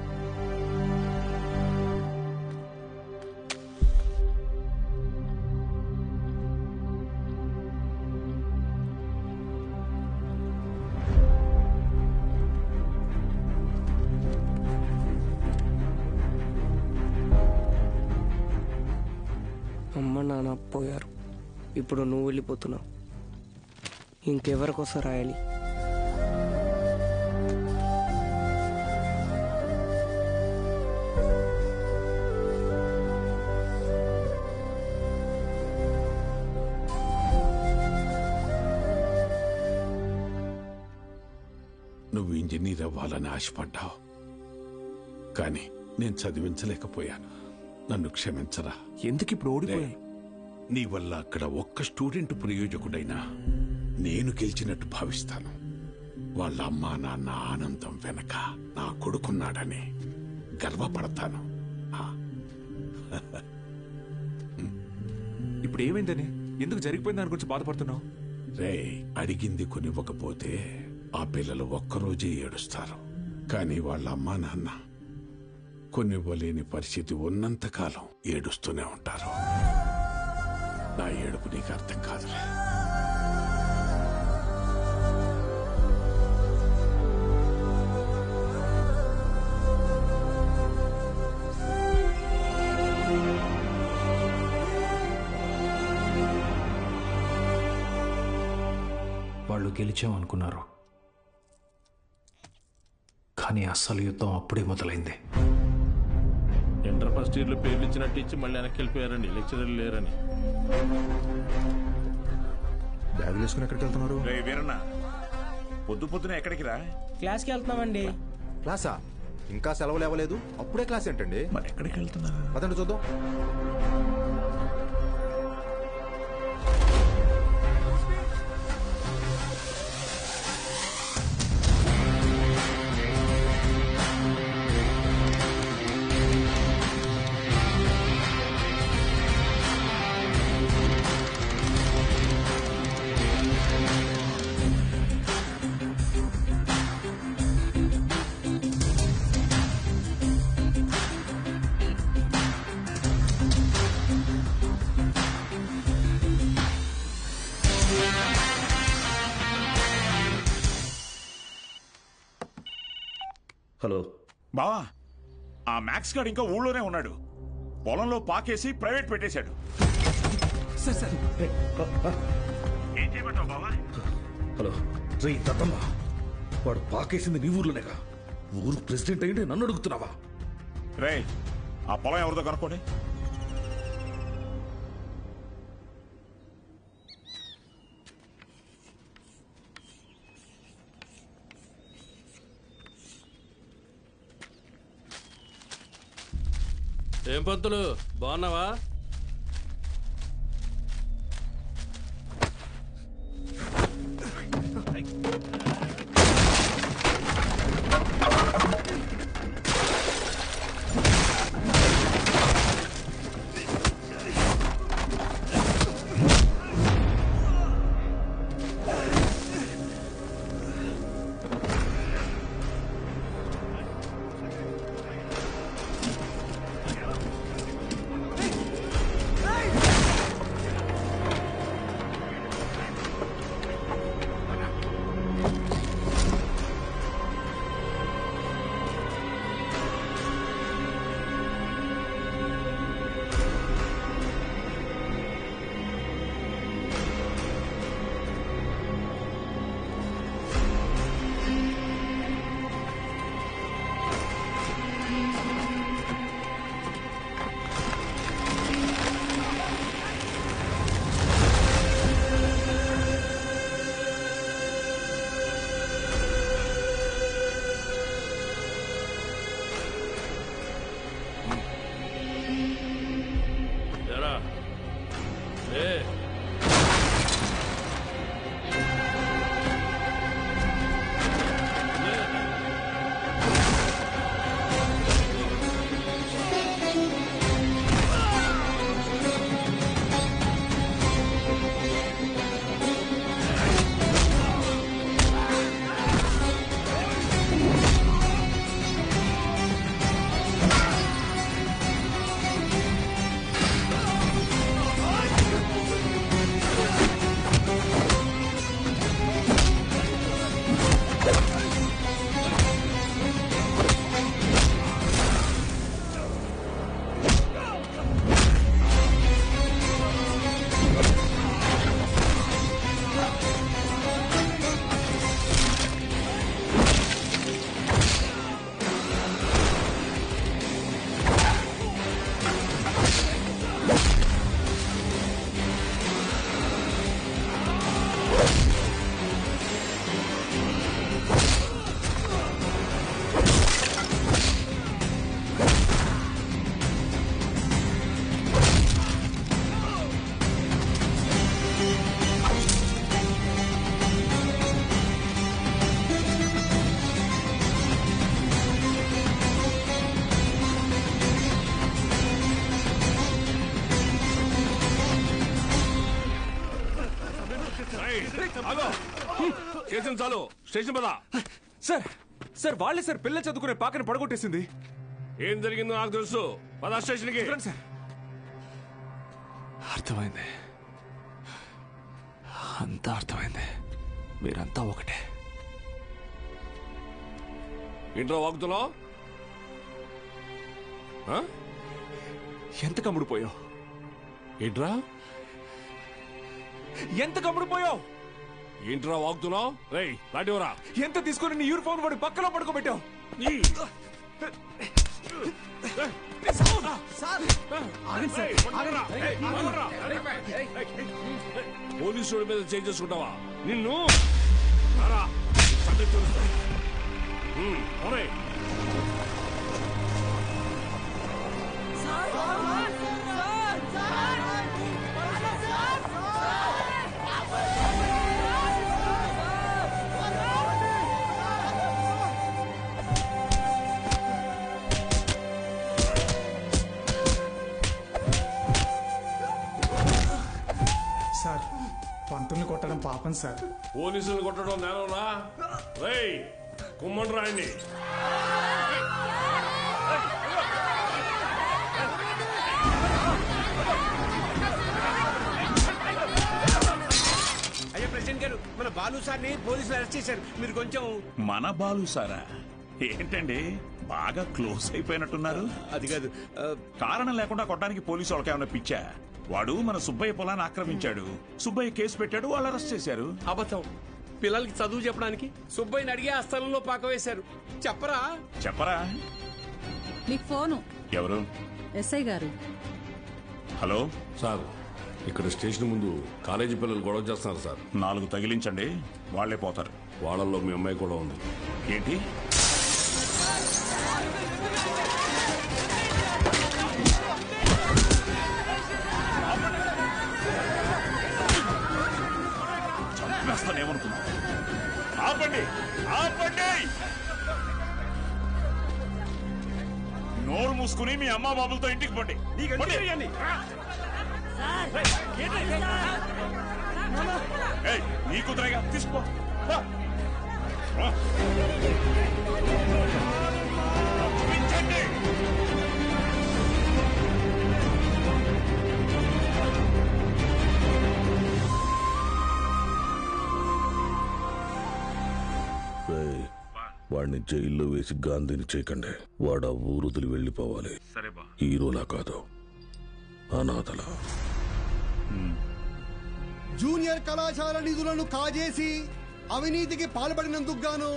అమ్మ నాన్న పోయారు, ఇప్పుడు నువ్వు వెళ్ళిపోతున్నావు. ఇంకెవరికోసం రాయాలి? నువ్వు ఇంజనీర్ అవ్వాలని ఆశపడ్డావు, కానీ నేను చదివించలేకపోయాను. నన్ను క్షమించరా. ఎందుకు ఇప్పుడు ఓడిపోయా? నీ వల్ల అక్కడ ఒక్క స్టూడెంట్ ప్రయోజకుడైనా నేను గెలిచినట్టు భావిస్తాను. వాళ్ళ అమ్మా నాన్న ఆనందం వెనక నా కొడుకున్నాడని గర్వపడతాను. ఇప్పుడు ఏమైందని, ఎందుకు జరిగిపోయింది దాని గురించి బాధపడుతున్నావు? రే, అడిగింది కొనివ్వకపోతే ఆ పిల్లలు ఒక్కరోజే ఏడుస్తారు. కానీ వాళ్ళ అమ్మా నాన్న కొనివ్వలేని పరిస్థితి ఉన్నంతకాలం ఏడుస్తూనే ఉంటారు. నా ఏడుపు నీకు అర్థం కాదులే. వాళ్ళు గెలిచామనుకున్నారు, కానీ అస్సలు యుద్ధం అప్పుడే మొదలైంది. ఇంటర్ ఫస్ట్ ఇయర్లో పేర్లు ఇచ్చినట్టు ఇచ్చి మళ్ళీ వెనక్కి వెళ్ళిపోయారండి, లెక్చరర్లు లేరని. బ్యాగులు వేసుకుని ఎక్కడికి వెళ్తున్నారు? రే వీరన్న, పొద్దున ఎక్కడికి రా? క్లాస్కి వెళ్తున్నామండి. క్లాసా? ఇంకా సెలవులు ఇవ్వలేదు, అప్పుడే క్లాస్ ఏంటండి? మరి ఎక్కడికి వెళ్తున్నారు? పదండి చూద్దాం. హలో బావా, ఆ మ్యాక్స్ గార్డ్ ఇంకా ఊళ్ళోనే ఉన్నాడు. పొలంలో పాకేసి ప్రైవేట్ పెట్టేశాడు. ఏం చేయమంటావు బావా? హలో రే దత్తమ్మ, వాడు పాకేసింది నీ ఊర్లోనేగా. ఊరు ప్రెసిడెంట్ అయ్యింటే నన్ను అడుగుతున్నావా? రే, ఆ పొలం ఎవరిదో కనుక్కోండి. ఏం పంతులు, బాగున్నావా? చాలు, స్టేషన్ పద. సార్ సార్ వాళ్ళే సార్ పిల్ల చదువుకునే పాకని పడగొట్టేసింది. ఏం జరిగిందో నాకు తెలుసు, పద స్టేషన్కి. సార్ అర్థమైంది, అంతా అర్థమైంది. మీరంతా ఒకటే. ఇంట్లో వాగుతున్నావు? ఎంత కమ్ముడిపోయావు? ఏంట్రా ఎంత కమ్ముడిపోయావు? ఏంట్రా వాగుతున్నావు? రేయ్ లాంటివరా, ఎంత తీసుకుని నీ యూనిఫామ్ వాడి పక్కలో పడుకోబెట్టావు? పోలీసు మీద చేంజ్ చేసుకుంటావా? నిన్ను పాపం సార్. పోలీసులు కొట్టడం నేనరా? రేయ్ కుమ్మని రాయండి. అయ్యా ప్రెసిడెంట్ గారు, మన బాలు సార్ని పోలీసులు అరెస్ట్ చేశారు. మీరు కొంచెం. మన బాలు సారా? ఏంటండి బాగా క్లోజ్ అయిపోయినట్టున్నారు? అది కాదు, కారణం లేకుండా కొట్టడానికి పోలీసు వాళ్ళకి ఏమైనా పిచ్చా? వాడు మన సుబ్బయ్య పొలాన్ని ఆక్రమించాడు. సుబ్బయ్య కేసు పెట్టాడు, వాళ్ళు అరెస్ట్ చేశారు. అబద్ధం. పిల్లలకి చదువు చెప్పడానికి సుబ్బయ్యని అడిగే ఆ స్థలంలో పాక వేశారు. చెప్పరా? చెప్పరా? మీకు ఫోను. ఎవరు? ఎస్ఐ గారు. హలో సార్, ఇక్కడ స్టేషన్ ముందు కాలేజీ పిల్లలు గొడవ చేస్తున్నారు సార్. 4 తగిలించండి, వాళ్లే పోతారు. వాళ్ళల్లో మీ అమ్మాయి కూడా ఉంది. ఏంటి? చంపేస్తానేమనుకున్నా? ఆపండి, ఆపండి! నోరు మూసుకుని మీ అమ్మా బాబులతో ఇంటికి పండి. నీ కుదరగా తీసుకో. వాడిని జైల్లో వేసి గాంధీని చేయకండి. వాడు ఆ ఊరు వదిలి వెళ్ళిపోవాలి. హీరోలా కాదు, అనాథలా. జూనియర్ కళాశాల నిధులను కాజేసి అవినీతికి పాల్పడినందుకు గాను,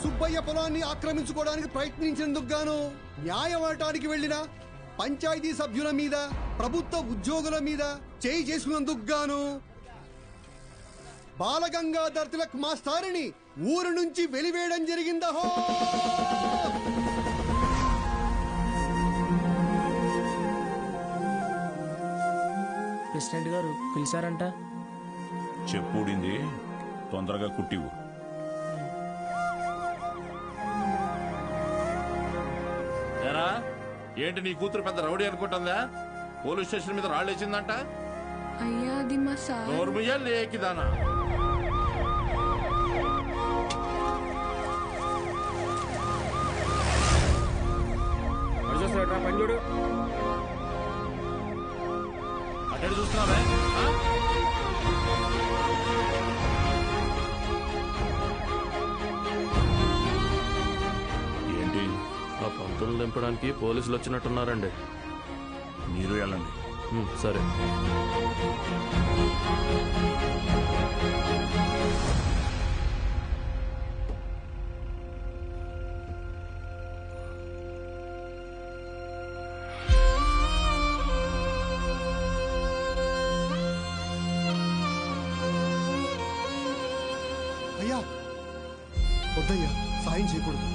సుబ్బయ్య పొలాన్ని ఆక్రమించుకోవడానికి ప్రయత్నించినందుకు గాను, న్యాయం అడటానికి వెళ్లిన పంచాయతీ సభ్యుల మీద, ప్రభుత్వ ఉద్యోగుల మీద చేయి చేసుకున్నందుకు గాను బాలగంగాధర్ తిలక్ మాస్టారిని ఊరు నుంచి వెలివేయడం జరిగిందహో. ప్రెసిడెంట్ గారు పిలిచారంట. చెప్పుడింది, తొందరగా కుట్టివు. ఏరా, ఏంటి నీ కూతురు పెద్ద రౌడీ అనుకుంటుందా? పోలీస్ స్టేషన్ మీద రాళ్ళేసిందంట. అయ్యా అది మా సార్. నోర్ముయ్యా లేకిదానా? పంజుడు అటు చూస్తున్నావా? ఏంటి? ఆ పంతులు దింపడానికి పోలీసులు వచ్చినట్టున్నారండి. మీరు వెళ్ళండి. సరే. అయ్యా వద్దయ్యా, సాయం చేయకూడదు.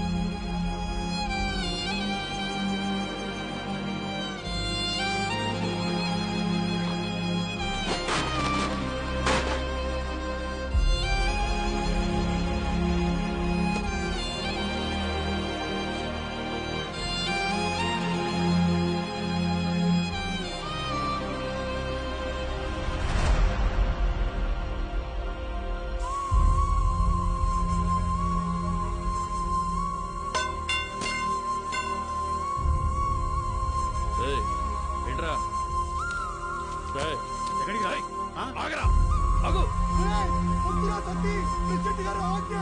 ఏంట్రా? ఎక్కడికి రా? ఆగరా, ఆగు! వద్దురా తప్పి, ప్రెసిడెంట్ గారు ఆజ్ఞ!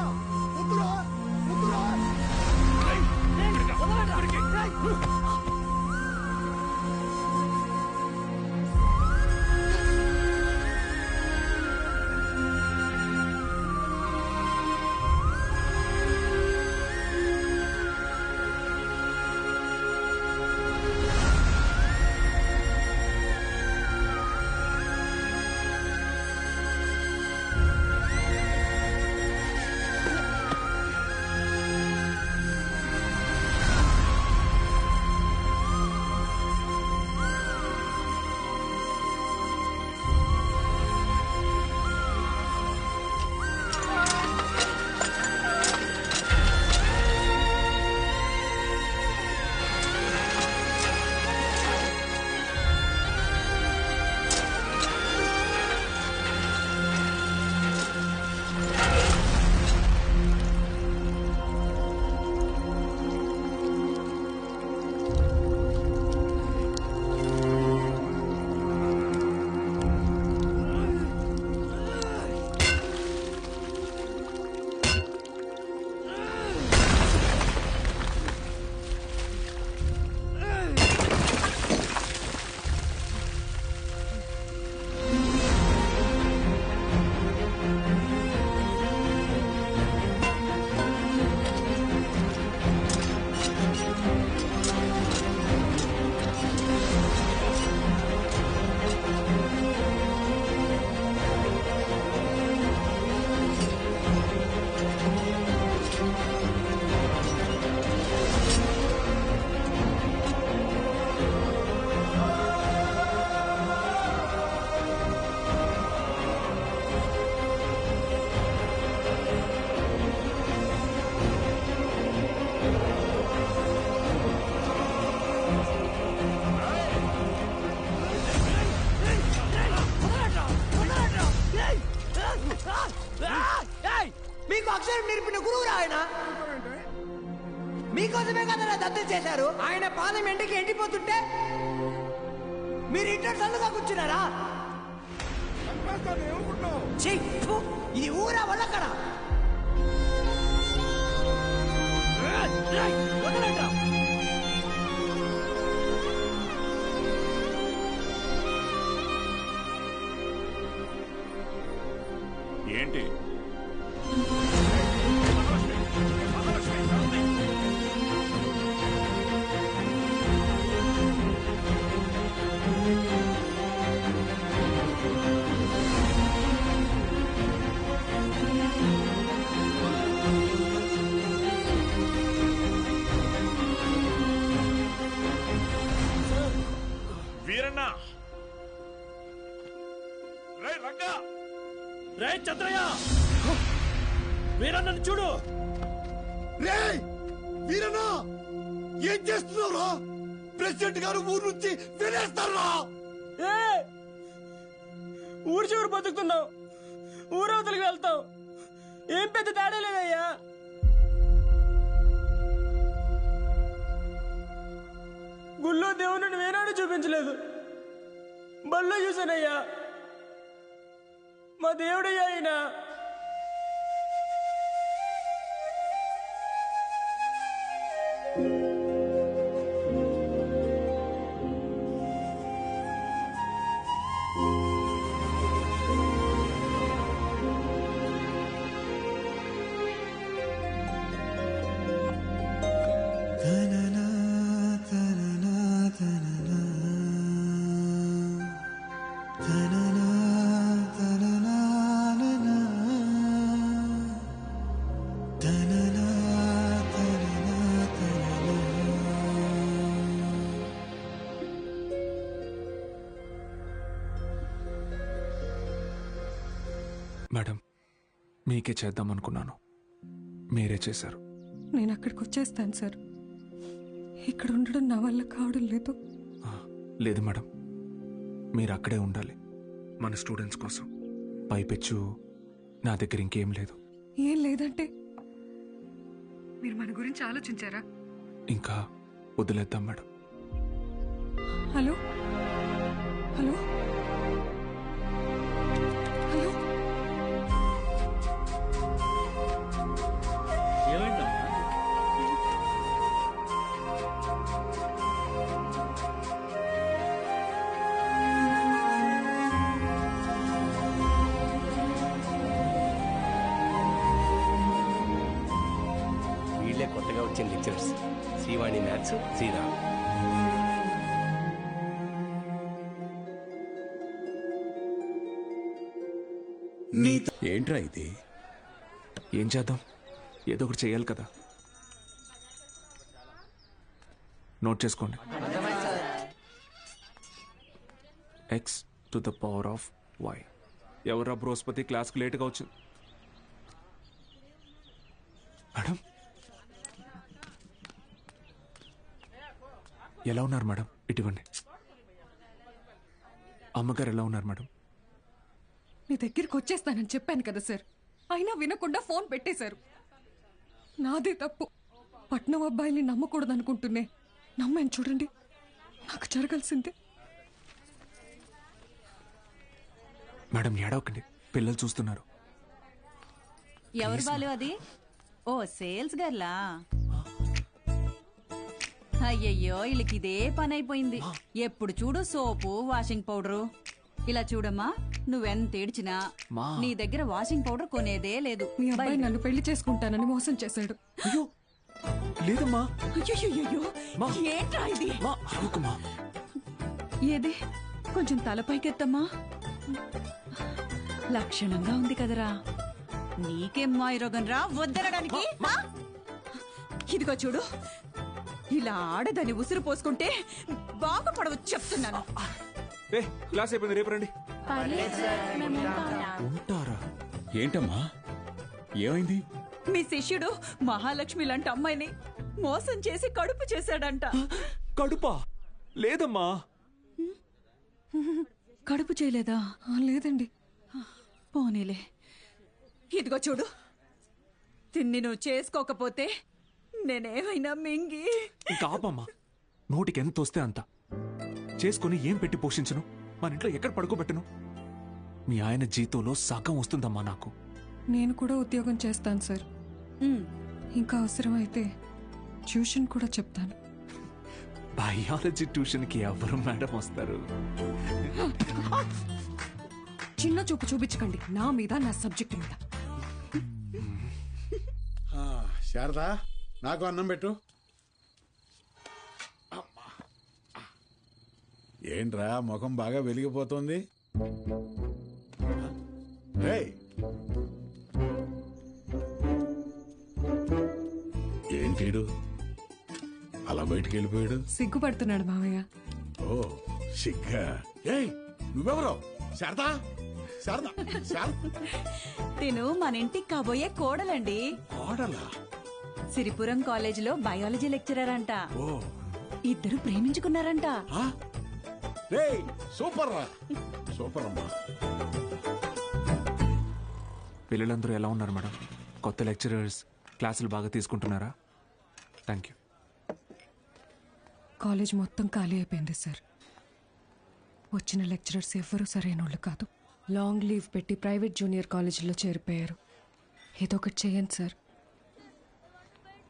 వద్దురా, వద్దురా! మీకోసమే కదా దత్తత చేశారు. ఆయన పాదం ఎండికి ఎండిపోతుంటే మీరు ఇంట్లో చల్లుగా కూర్చున్నారా? ఛీ, ఫు, ఇది ఊరా వల్లక్కడ వదలండి. ఏంటి వీరన్న, రే రంగా, రే చంద్రయ్య, వీరన్నను చూడు. రే వీరన్నా, ఏం చేస్తున్నావురా? ప్రెసిడెంట్ గారు ఊరు నుంచి వెళ్ళేస్తారా? ఊరు చివరి బతుకుతున్నావు, ఊరవతలికి వెళ్తావు, ఏం పెద్ద తేడా లేదయ్యా. గుళ్ళో దేవుని వేనాడు చూపించలేదు, బళ్ళో చూసానయ్యా. మా దేవుడయ్యా ఆయన. మేడం, మీకే చేద్దాం అనుకున్నాను, మీరే చేశారు. నేను అక్కడికి వచ్చేస్తాను సార్. ఇక్కడ ఉండడం నా వల్ల కావడం లేదు. లేదు మేడం, మీరు అక్కడే ఉండాలి మన స్టూడెంట్స్ కోసం. పైపెచ్చు నా దగ్గర ఇంకేం లేదు. ఏం లేదంటే మీరు మన గురించి ఆలోచించారా? ఇంకా వదిలేద్దాం మేడం. హలో హలో హలో, వీళ్ళే కొత్తగా వచ్చిన లెక్చరర్స్, శ్రీవాణి మ్యాథ్స్, శ్రీరామ్. ఏంట్రా ఇది? ఏం చేద్దాం, ఏదో ఒకటి చేయాలి కదా. నోట్ చేసుకోండి. x to the power of y. ఎవరా బృహస్పతి క్లాస్కి లేట్గా వచ్చింది? మేడం, ఎలా ఉన్నారు మేడం? ఇటువంటి అమ్మగారు ఎలా ఉన్నారు మేడం? మీ దగ్గరికి వచ్చేస్తానని చెప్పాను కదా సార్, అయినా వినకుండా ఫోన్ పెట్టేశారు. నాదే తప్పు. పట్నం అబ్బాయిని నమ్మకూడదు అనుకుంటున్నే నమ్మాను. చూడండి, నాకు జరగాల్సిందే. మేడం ఏడవకండి, పిల్లలు చూస్తున్నారు. ఎవరు బాలు అది? ఓ సేల్స్ గర్లా? అయ్యయ్యో, వీళ్ళకి ఇదే పని అయిపోయింది. ఎప్పుడు చూడు సోపు, వాషింగ్ పౌడరు. ఇలా చూడమ్మా, నువ్వెంత ఏడ్చినా నీ దగ్గర వాషింగ్ పౌడర్ కొనేదే లేదు. మీ అబ్బాయి నన్ను పెళ్లి చేసుకుంటానని మోసం చేశాడు. లేదమ్మా. అయ్యయ్యో, ఏంట్రా ఇది? ఏది కొంచెం తలపైకెత్తమ్మా. లక్షణంగా ఉంది కదరా. నీకేం మాయరోగం రా వద్దనడానికి? ఇదిగో చూడు, ఇలా ఆడదని ఉసురు పోసుకుంటే బాగుపడవచ్చు చెప్తున్నాను. క్లాస్ అయిపోయింది, రేపు రండి. ఉంటారా? ఏంటమ్మా, ఏమైంది? మీ శిష్యుడు మహాలక్ష్మి లాంటి అమ్మాయిని మోసం చేసి కడుపు చేశాడంట. కడుపా? లేదమ్మా. కడుపు చేయలేదా? లేదండి. పోనీలే. ఇదిగో చూడు, తిన్ని నువ్వు చేసుకోకపోతే నేనేమైనా మింగి ఇంకా ఆపమ్మా. నోటికి ఎంత వస్తే అంత చేసుకుని ఏం పెట్టి పోషించను? మన ఇంట్లో ఎక్కడ పడుకోబెట్టను? మీ ఆయన జీతంలో సగం వస్తుందమ్మా నాకు. నేను కూడా ఉద్యోగం చేస్తాను సార్. ఇంకా అవసరమైతే ట్యూషన్ కూడా చెప్తాను. బయాలజీ ట్యూషన్కి ఎవరు మేడం వస్తారు? చిన్న చూపు చూపించకండి నా మీద, నా సబ్జెక్ట్ మీద. శారదా, నాకు అన్నం పెట్టు. ఏంట్రా ముఖం బాగా వెలిగిపోతుంది? ఏంటీడు అలా బయటికి వెళ్ళిపోయాడు? సిగ్గుపడుతున్నాడు మావయ్య. ఓ సిగ్గా? ఏయ్ నువ్వెవరో? శారదా, శారదా, తిను మన ఇంటికి కాబోయే కోడలండి. కోడలా? సిరిపురం కాలేజీలో బయాలజీ లెక్చరర్ అంట. ఇద్దరు ప్రేమించుకున్నారంట. సూపర్ రా, సూపర్ అమ్మా. పిల్లలందరూ ఎలా ఉన్నారు మేడం? కొత్త లెక్చరర్స్ క్లాసులు బాగా తీసుకుంటున్నారా? Thank you. కాలేజ్ మొత్తం ఖాళీ అయిపోయింది సార్. వచ్చిన లెక్చరర్స్ ఎవ్వరూ సరైన కాదు. లాంగ్ లీవ్ పెట్టి ప్రైవేట్ జూనియర్ కాలేజీలో చేరిపోయారు. ఏదో ఒకటి చేయండి సార్.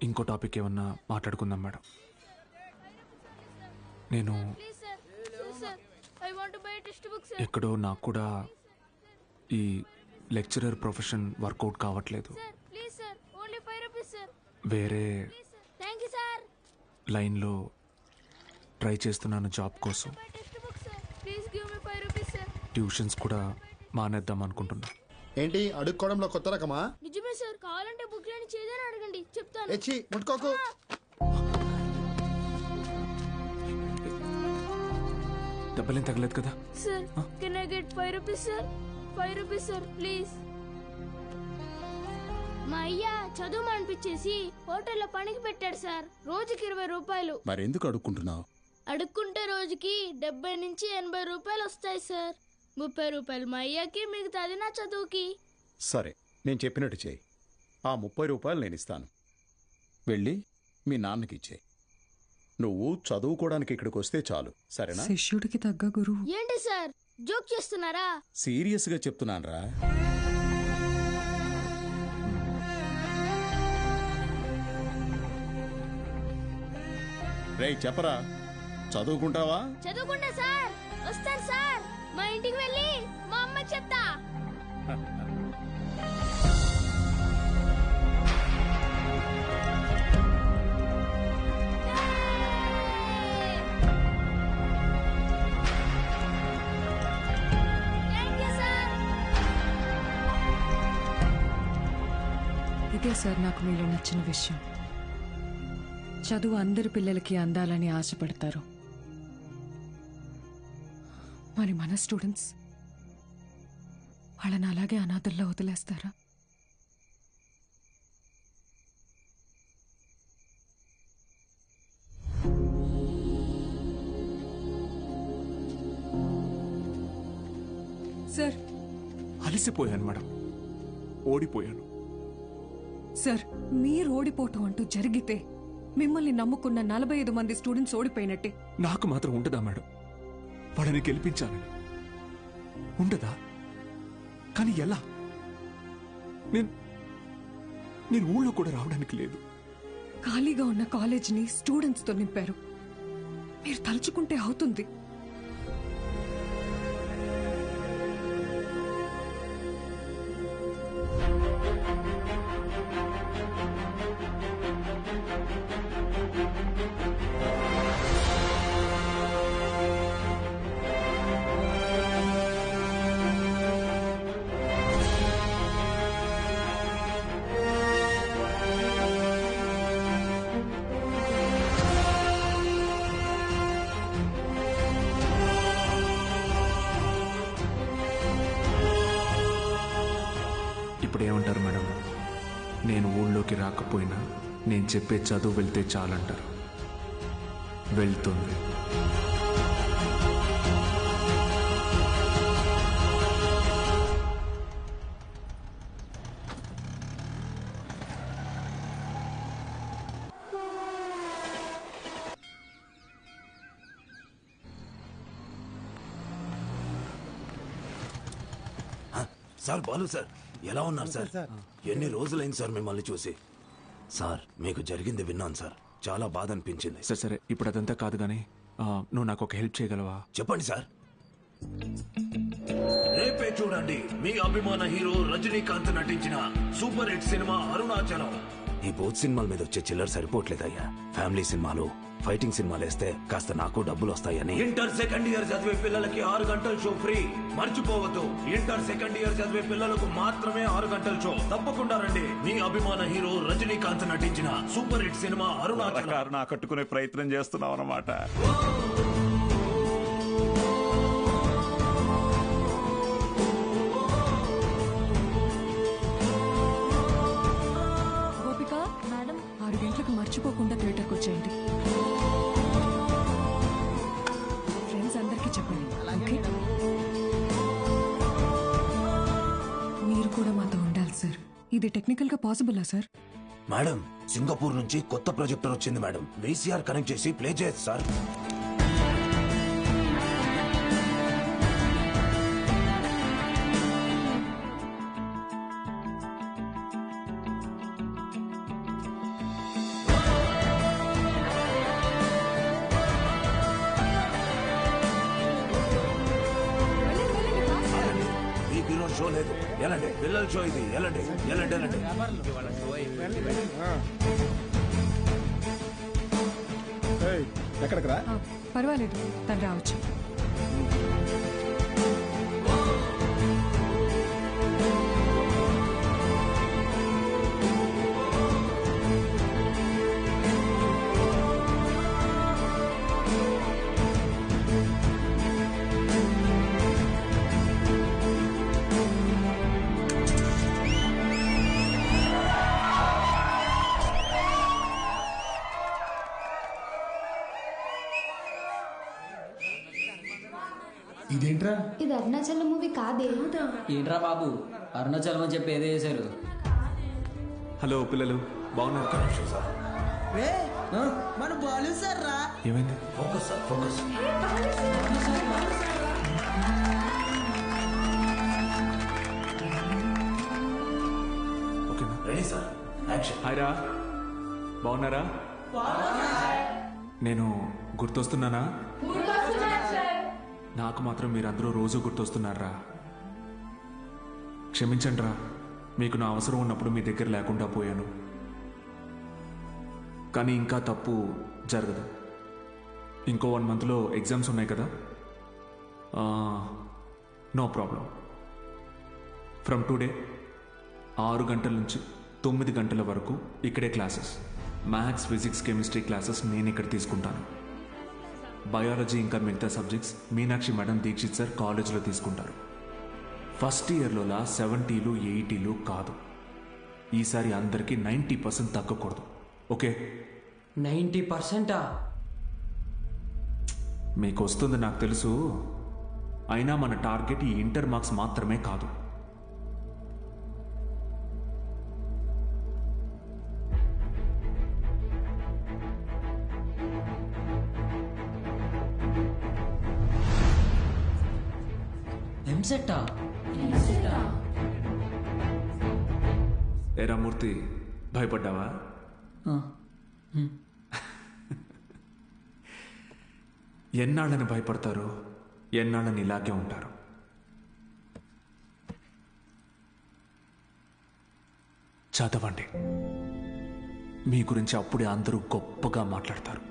ఇంకో టాపిక్ ఏమన్నా మాట్లాడుకుందాం మేడం. నేను ఎక్కడో నాకు కూడా ఈ లెక్చరర్ ప్రొఫెషన్ వర్కౌట్ కావట్లేదు. వేరే లైన్లో ట్రై చేస్తున్నాను జాబ్ కోసం. ట్యూషన్స్ కూడా మానేద్దాం అనుకుంటున్నా. ఏంటి అడుక్కోవడంలో కొత్త రకమా? నిజమే సార్, కావాలంటే బుక్ లేని చేదని అడగండి, చెప్తాను. ఎచ్చి ముట్టుకోకు. దెబ్బలేం తగలేదు కదా? Sir can I get 5 rupees sir? 5 rupees sir please. మా అయ్య చదువు అనిపించేసి హోటల్లో పనికి పెట్టాడు సార్. రోజుకి 20 రూపాయలు. మరెందుకు అడుక్కుంటున్నావు? అడుక్కుంటే రోజుకి 70 నుంచి 80 రూపాయలు వస్తాయి సార్. 30 రూపాయలు మా అయ్యకి, మిగతాది నా చదువుకి. సరే, నేను చెప్పినట్టు చేయి. ఆ 30 రూపాయలు నేను ఇస్తాను. వెళ్ళి మీ నాన్నకి ఇచ్చేయి. నువ్వు చదువుకోవడానికి ఇక్కడికి వస్తే చాలు, సరేనా? శిష్యుడికి తగ్గ గురువు. ఏంటి సార్ జోక్ చేస్తున్నారా? సీరియస్గా చెప్తున్నానురా. రేయ్ చెప్పరా, చదువుకుంటావా? చదువుకుంటా సార్. వస్తాను సార్. మా ఇంటికి వెళ్ళి మా అమ్మకి చెప్తా. ఇదే సార్ నాకు మీలో నచ్చిన విషయం. చదువు అందరి పిల్లలకి అందాలని ఆశపడతారు. మరి మన స్టూడెంట్స్ వాళ్ళని అలాగే అనాథల్లో వదిలేస్తారా? సార్ అలసిపోయాను మేడం, ఓడిపోయాను. సార్ మీరు ఓడిపోవటం అంటూ జరిగితే మిమ్మల్ని నమ్ముకున్న 45 మంది స్టూడెంట్స్ ఓడిపోయినట్టే. నాకు మాత్రం ఉండదా మేడం? వాళ్ళని గెలిపించాలని ఉండదా? కానీ ఎలా? నేను ఊళ్ళో కూడా రావడానికి లేదు. ఖాళీగా ఉన్న కాలేజీని స్టూడెంట్స్తో నింపారు. మీరు తలుచుకుంటే అవుతుంది. ఇప్పుడేమంటారు మేడం? నేను ఊళ్ళోకి రాకపోయినా నేను చెప్పే చదువు వెళ్తే చాలంటారు. వెళ్తుంది. సార్ బాలు సార్ ఎలా ఉన్నారు సార్? ఎన్ని రోజులైంది సార్ మిమ్మల్ని చూసి? సార్ మీకు జరిగింది విన్నాను సార్, చాలా బాధ అనిపించింది. సరే సరే, ఇప్పుడు అదంతా కాదు కానీ నువ్వు నాకు ఒక హెల్ప్ చేయగలవా? చెప్పండి సార్. రేపే చూడండి మీ అభిమాన హీరో రజనీకాంత్ నటించిన సూపర్ హిట్ సినిమా అరుణాచలం. ఈ బోత్ సినిమాల మీద వచ్చే చిల్లర సరిపోవట్లేదయ్యా. ఫ్యామిలీ సినిమాలు, ఫైటింగ్ సినిమాలు వేస్తే కాస్త నాకు డబ్బులు వస్తాయని. ఇంటర్ సెకండ్ ఇయర్ చదివే పిల్లలకి 6 గంటల షో ఫ్రీ. మర్చిపోవద్దు, ఇంటర్ సెకండ్ ఇయర్ చదివే పిల్లలకు మాత్రమే 6 గంటల షో. తప్పకుండా రండి. మీ అభిమాన హీరో రజనీకాంత్ నటించిన సూపర్ హిట్ సినిమా అరుణాచలం. నా కట్టుకునే ప్రయత్నం చేస్తున్నావు అన్నమాట. గోపిక మేడం 6 గంటలకు మర్చిపోకుండా థియేటర్కి వచ్చేయండి. ఫ్రెండ్స్ అందరికీ చెప్పండి. ఓకే? మీరు కూడా మాతో ఉండాలి సార్. ఇది టెక్నికల్ గా పాసిబులా సార్? మేడం, సింగపూర్ నుంచి కొత్త ప్రొజెక్టర్ వచ్చింది మేడం. VCR కనెక్ట్ చేసి ప్లే చేయొచ్చు సార్. మీకు ఈరోజు షో లేదు, ఎలాంటి పిల్లల షో ఇది. ఎలాంటి ఎలాంటి ఎలాంటి ఎక్కడికి రా? పర్వాలేదు, తను రావచ్చు. ఇదేంట్రా? ఇది అరుణాచలం మూవీ కాదే. ఏంట్రా బాబు, అరుణాచలం అని చెప్పి ఏదో చేశారు. హలో పిల్లలు, బాగున్నారు? మన బాలు సార్ రా. ఏమైంది? Focus sir, focus. ఓకేనా? Ready sir, action. హాయ్ రా, బాగున్నారా? నేను గుర్తొస్తున్నానా? నాకు మాత్రం మీరందరూ రోజు గుర్తొస్తున్నారా? క్షమించండి రా, మీకు నా అవసరం ఉన్నప్పుడు మీ దగ్గర లేకుండా పోయాను. కానీ ఇంకా తప్పు జరగదు. ఇంకో 1 మంత్లో ఎగ్జామ్స్ ఉన్నాయి కదా. No problem. ఫ్రమ్ టుడే 6 గంటల నుంచి 9 గంటల వరకు ఇక్కడే classes. Maths, physics, chemistry classes నేను ఇక్కడ తీసుకుంటాను. బయాలజీ ఇంకా మిగతా subjects Meenakshi madam, Dikshit sir కాలేజీలో తీసుకుంటారు. ఫస్ట్ ఇయర్లోలా 70లు 80లు కాదు. ఈసారి అందరికీ 90% తగ్గకూడదు. ఓకే? 90%? మీకు వస్తుంది నాకు తెలుసు. అయినా మన టార్గెట్ ఈ ఇంటర్ మార్క్స్ మాత్రమే కాదు. ఎంసెట్టా? ఏరా మూర్తి, భయపడ్డావా? ఎన్నాళ్ళని భయపడతారు, ఎన్నాళ్ళని ఇలాగే ఉంటారు. చదవండి. మీ గురించి అప్పుడే అందరూ గొప్పగా మాట్లాడతారు.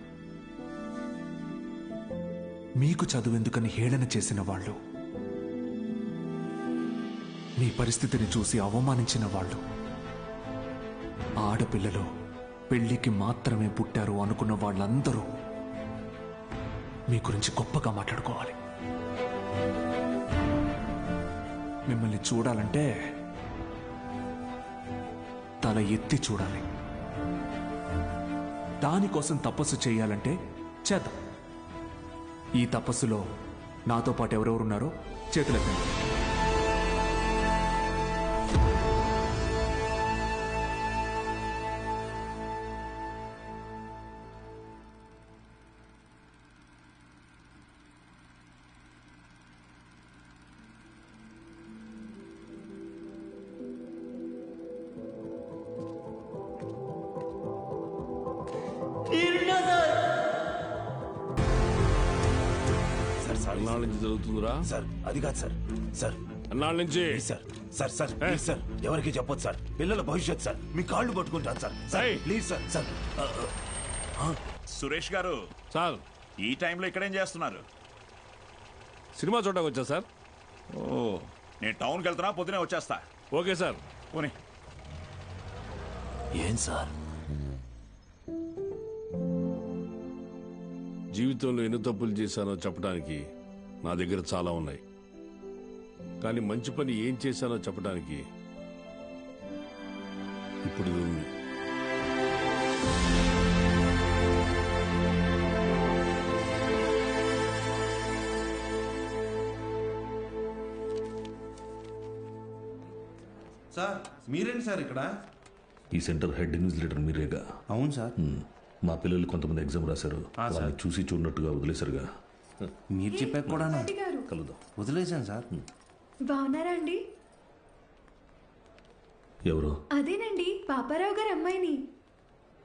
మీకు చదువెందుకని హేళన చేసిన వాళ్ళు, మీ పరిస్థితిని చూసి అవమానించిన వాళ్ళు, ఆడపిల్లలు పెళ్లికి మాత్రమే పుట్టారు అనుకున్న వాళ్ళందరూ మీ గురించి గొప్పగా మాట్లాడుకోవాలి. మిమ్మల్ని చూడాలంటే తల ఎత్తి చూడాలి. దానికోసం తపస్సు చేయాలంటే చేద్దాం. ఈ తపస్సులో నాతో పాటు ఎవరెవరున్నారో చేతులెత్తండి. ఎన్నాళ్ళ నుంచి జరుగుతుందిరా? సార్ అది కాదు సార్. సార్ ఎన్నాళ్ళ నుంచి? Sir sir sir please sir, ఎవరికి చెప్పొద్దు సార్. పిల్లల భవిష్యత్ సార్, మీ కాళ్ళు పట్టుకుంటాను sir. Sir please sir. Sir Suresh గారు సార్, ఈ టైంలో ఇక్కడేం చేస్తున్నారు? సినిమా చూడడానికి వచ్చా సార్. ఓ, నేను టౌన్కి వెళ్తున్నా, పొద్దునే వచ్చేస్తా. Okay sir. పోనీ. ఏం సార్? జీవితంలో ఎన్ని తప్పులు చేశానో చెప్పడానికి నా దగ్గర చాలా ఉన్నాయి, కానీ మంచి పని ఏం చేశానో చెప్పడానికి ఇప్పుడు ఇది ఉంది. సార్ మీరేంటి సార్ ఇక్కడ? ఈ సెంటర్ హెడ్ ఇన్విజిలేటర్ మీరేగా? అవును సార్. మా పిల్లలు కొంతమంది ఎగ్జామ్ రాశారు, వాళ్ళని చూసి చూడనట్టుగా వదిలేశారుగా. మీరు చెప్పాక కూడా కలుద్దాం. వదిలేశాను సార్. బాగున్నారా అండి? ఎవరు? అదేనండి, పాపారావు గారి అమ్మాయిని.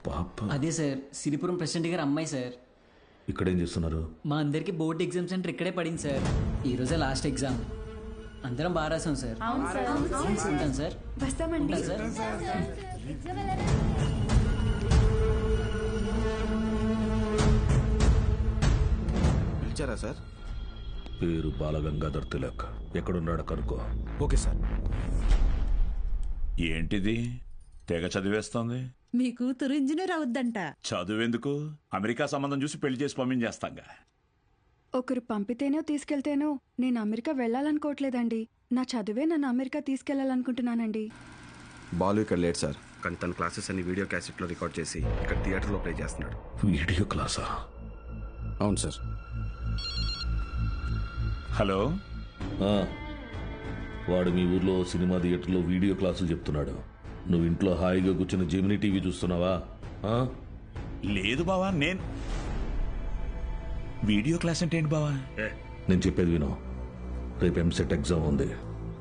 పాప? అదే సార్, సిరిపురం ప్రెసిడెంట్ గారి అమ్మాయి సార్. ఇక్కడేం చేస్తున్నారు? మా అందరికి బోర్డు ఎగ్జామ్ సెంటర్ ఇక్కడే పడింది సార్. ఈ రోజే లాస్ట్ ఎగ్జామ్. అందరం బాగా రాసాం సార్. ఉంటాను సార్. వస్తామండి. పిలిచారా సార్? పేరు బాలగంగాధర్ తిలక్. ఎక్కడున్నాడు కనుక్కో. Okay sir. ఏంటిది తెగ చదివేస్తోంది? మీ కూతురు ఇంజనీర్ అవుద్దంట. చదువెందుకు, అమెరికా సంబంధం చూసి పెళ్లి చేసి పంపించేస్తాంగా. ఒకరు పంపితేనో తీసుకెళ్తేనో నేను అమెరికా వెళ్ళాలనుకోవట్లేదండి. నా చదువే నన్ను అమెరికా తీసుకెళ్లాలనుకుంటున్నానండి. బాలు ఇక్కడ లేట్ సార్, కానీ తన క్లాసెస్ అన్ని వీడియో క్యాసెట్లో రికార్డ్ చేసి ఇక్కడ థియేటర్లో ప్లే చేస్తున్నాడు. వీడియో క్లాసా? అవును సార్. హలో, వాడు మీ ఊర్లో సినిమా థియేటర్లో వీడియో క్లాసులు చెప్తున్నాడు. నువ్వు ఇంట్లో హాయిగా కూర్చుని జెమినీ టీవీ చూస్తున్నావా? లేదు బావా, నేను వీడియో క్లాస్ అంటే ఏంటి బావా? నేను చెప్పేది విను. రేపు ఎంసెట్ ఎగ్జామ్ ఉంది.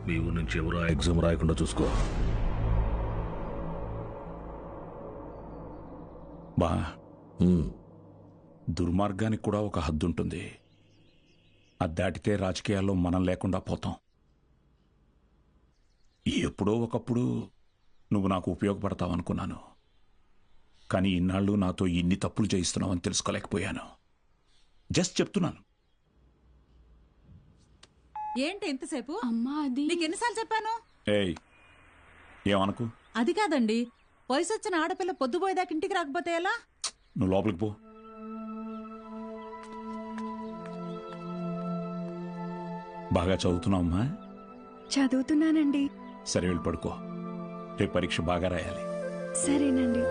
మీ ఊరు నుంచి ఎవరు ఆ ఎగ్జామ్ రాయకుండా చూసుకో. బా, దుర్మార్గానికి కూడా ఒక హద్దు ఉంటుంది. అది దాటితే రాజకీయాల్లో మనం లేకుండా పోతాం. ఎప్పుడో ఒకప్పుడు నువ్వు నాకు ఉపయోగపడతావు అనుకున్నాను, కానీ ఇన్నాళ్ళు నాతో ఇన్ని తప్పులు చేయిస్తున్నావని తెలుసుకోలేకపోయాను. జస్ట్ చెప్తున్నాను. ఏంటి ఎంతసేపు? అమ్మా అది నీకు ఎన్నిసార్లు చెప్పాను? ఏయ్, ఏమనుకు. అది కాదండి, వయసు వచ్చిన ఆడపిల్ల పొద్దుపోయేదాకా ఇంటికి రాకపోతే ఎలా? నువ్వు లోపలికి పో. బాగా చదువుతున్నావమ్మా? చదువుతున్నానండి. సరే, వెళ్ళి పడుకో. రేపు పరీక్ష బాగా రాయాలి. సరేనండి.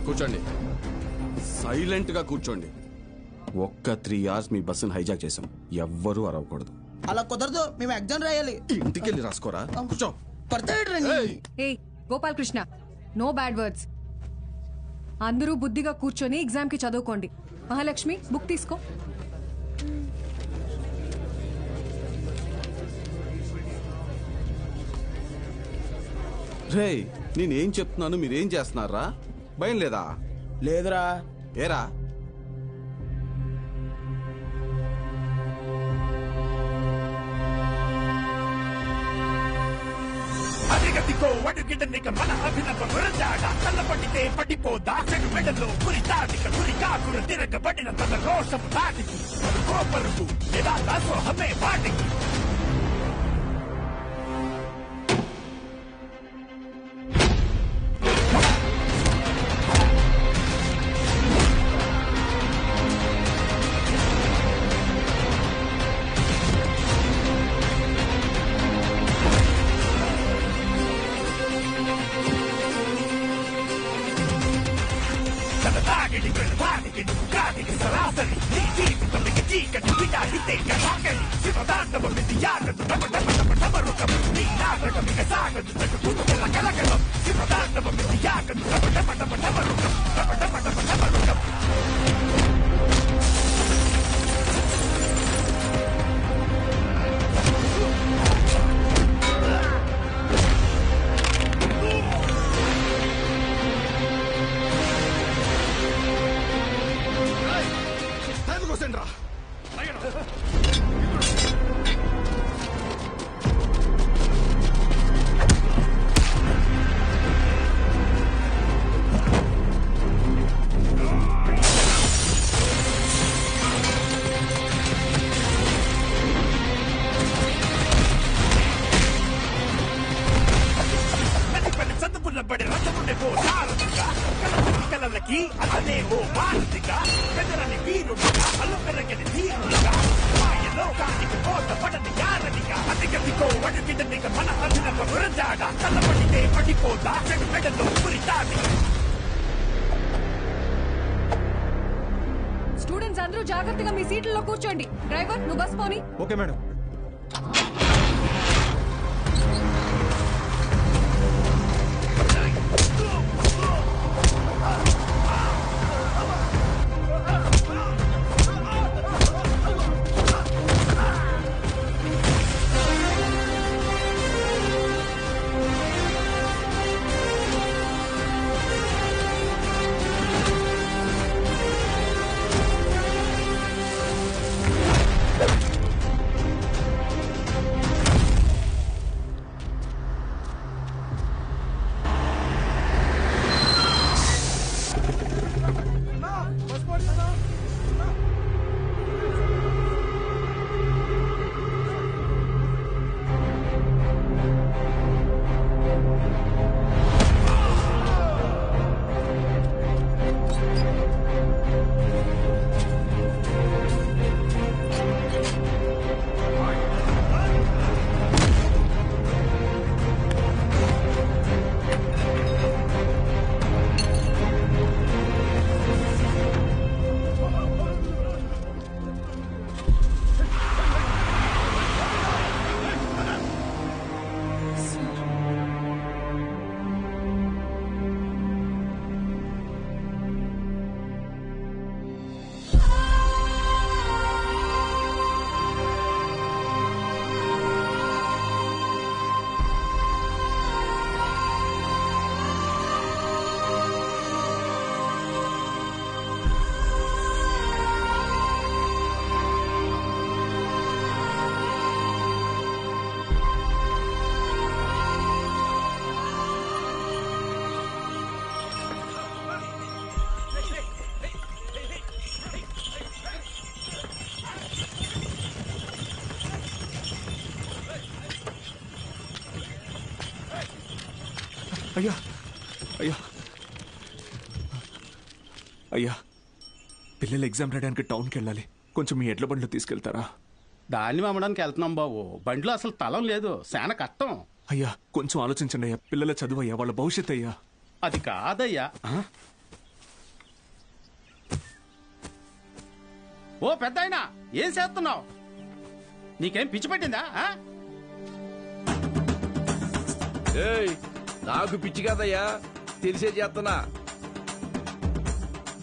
కూర్చోండి, సైలెంట్ గా కూర్చోండి. ఒక్క 3 hours మీ బస్సును హైజాక్ చేసాం. ఎవ్వరూ అరవకూడదు. అలా కుదరదు, మేము ఎగ్జామ్ రాయాలి. ఇంటికి వెళ్ళి రాసుకోరా. కూర్చో. ఏయ్ Gopal Krishna, no bad words. అందరూ బుద్ధిగా కూర్చొని ఎగ్జామ్ కి చదువుకోండి. మహాలక్ష్మి, బుక్ తీసుకో. రే, నేనేం చెప్తున్నాను మీరేం చేస్తున్నారా? భయం లేదా? లేదురా. ఏరా? అడిగతికో అడుగిడనిక మన అభినవ వరదాడ కళ్ళపడితే పడిపోదా చెడు మెడలో గురి దాటిక గురి కాకులు తిరగబడిన తన రోషం దాటికి కోపరుకు ఎలా దాసో హమే వాటికి తన దాడి స్టూడెంట్స్ అందరూ జాగ్రత్తగా మీ సీట్లలో కూర్చోండి. డ్రైవర్ నువ్వు బస్ పోని. Okay madam. అయ్యా అయ్యా అయ్యా, పిల్లలు ఎగ్జామ్ రాయడానికి టౌన్కి వెళ్ళాలి. కొంచెం మీ ఎడ్ల బండ్లో తీసుకెళ్తారా? దాన్ని అమ్మడానికి వెళ్తున్నాం బాబు. బండిలో అసలు తలం లేదు, శాన కష్టం. అయ్యా కొంచెం ఆలోచించండి అయ్యా. పిల్లల చదువు అయ్యా, వాళ్ళ భవిష్యత్ అయ్యా. అది కాదయ్యా. ఓ పెద్దాయనా, ఏం చేస్తున్నావు? నీకేం పిచ్చి పట్టిందా? నాకు పిచ్చి కాదయ్యా, తెలిసే చేస్తున్నా.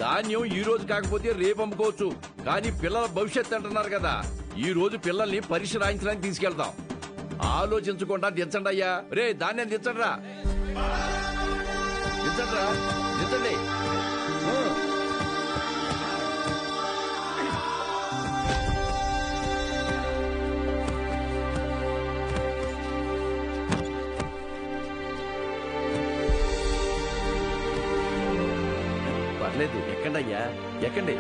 ధాన్యం ఈ రోజు కాకపోతే రేపు అమ్ముకోవచ్చు, కానీ పిల్లల భవిష్యత్తు అంటున్నారు కదా. ఈ రోజు పిల్లల్ని పరీక్ష రాయించడానికి తీసుకెళ్తాం. ఆలోచించకుండా దించండి అయ్యా. రే ధాన్యం దించండిరా, దించండిరా, దించండి. పర్లేదు, ఎక్కండి అయ్యా, ఎక్కండి.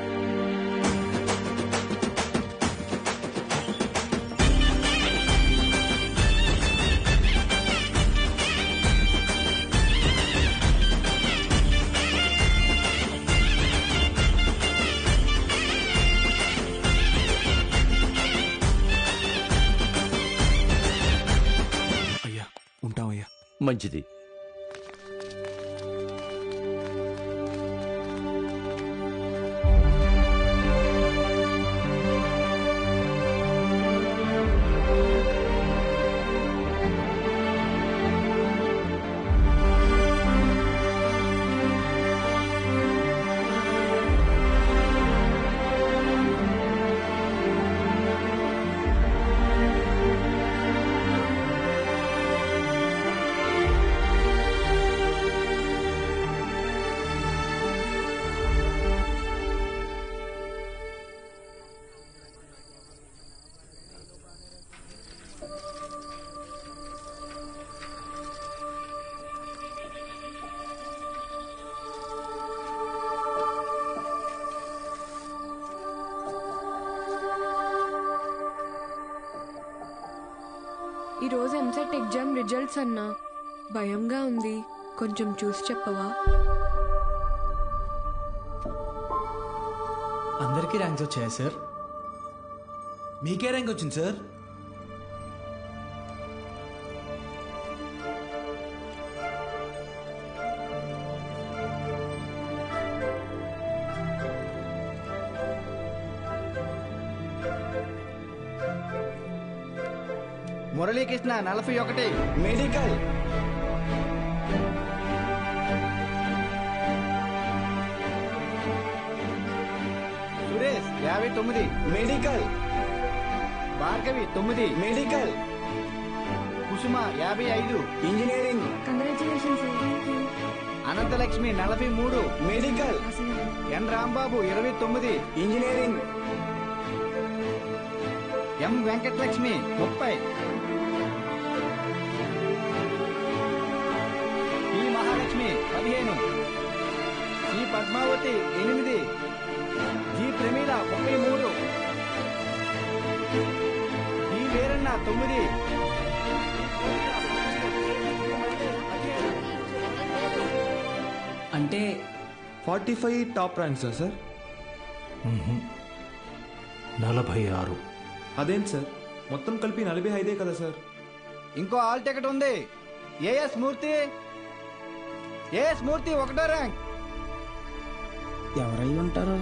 అయ్యా ఉంటామయ్యా. మంచిది. ఈరోజు ఎంసెట్ ఎగ్జామ్ రిజల్ట్స్ అన్నా. భయంగా ఉంది, కొంచెం చూసి చెప్పవా? అందరికీ ర్యాంక్స్ వచ్చాయా సార్? మీకే ర్యాంక్ వచ్చింది sir? Muralikrishna 41 medical. Suresh 59 medical. Bhargavi 9 medical. Kusuma 55 engineering. Congratulations. Anantalakshmi 43 medical. N Rambabu 29 engineering. M Venkatalakshmi 30. E Mahalakshmi 15. Sri Padmavathi 8. G Pramila 33. E Veeranna 9. అంటే 45 టాప్ ర్యాంక్స్ సార్? 46. అదేంటి సార్, మొత్తం కలిపి 45 కదా సార్? ఇంకో ఆల్ టికెట్ ఉంది. ఏఎస్ మూర్తి. ఏఎస్ మూర్తి 1వ ర్యాంక్. ఎవరై ఉంటారు?